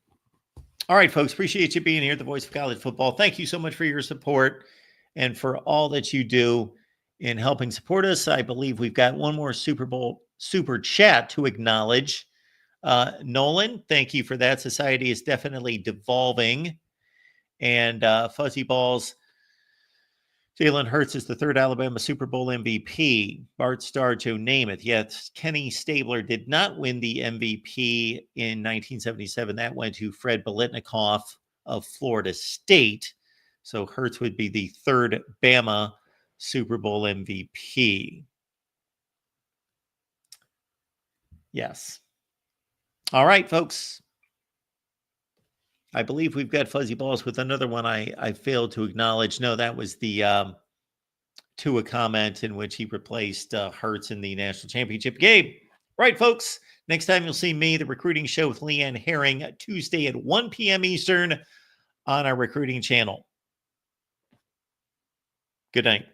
All right, folks, appreciate you being here, the voice of college football. Thank you so much for your support and for all that you do in helping support us. I believe we've got one more Super Bowl super chat to acknowledge. Nolan, thank you for that. Society is definitely devolving. And Fuzzy Balls, Jalen Hurts is the third Alabama Super Bowl MVP. Bart Starr, Joe Namath. Yes, Kenny Stabler did not win the MVP in 1977. That went to Fred Biletnikoff of Florida State. So Hurts would be the third Bama Super Bowl MVP. Yes. All right, folks. I believe we've got Fuzzy Balls with another one I failed to acknowledge. No, that was the Tua comment in which he replaced Hurts in the national championship game. Right, folks. Next time you'll see me, the Recruiting Show with Leanne Herring, Tuesday at 1 p.m. Eastern on our recruiting channel. Good night.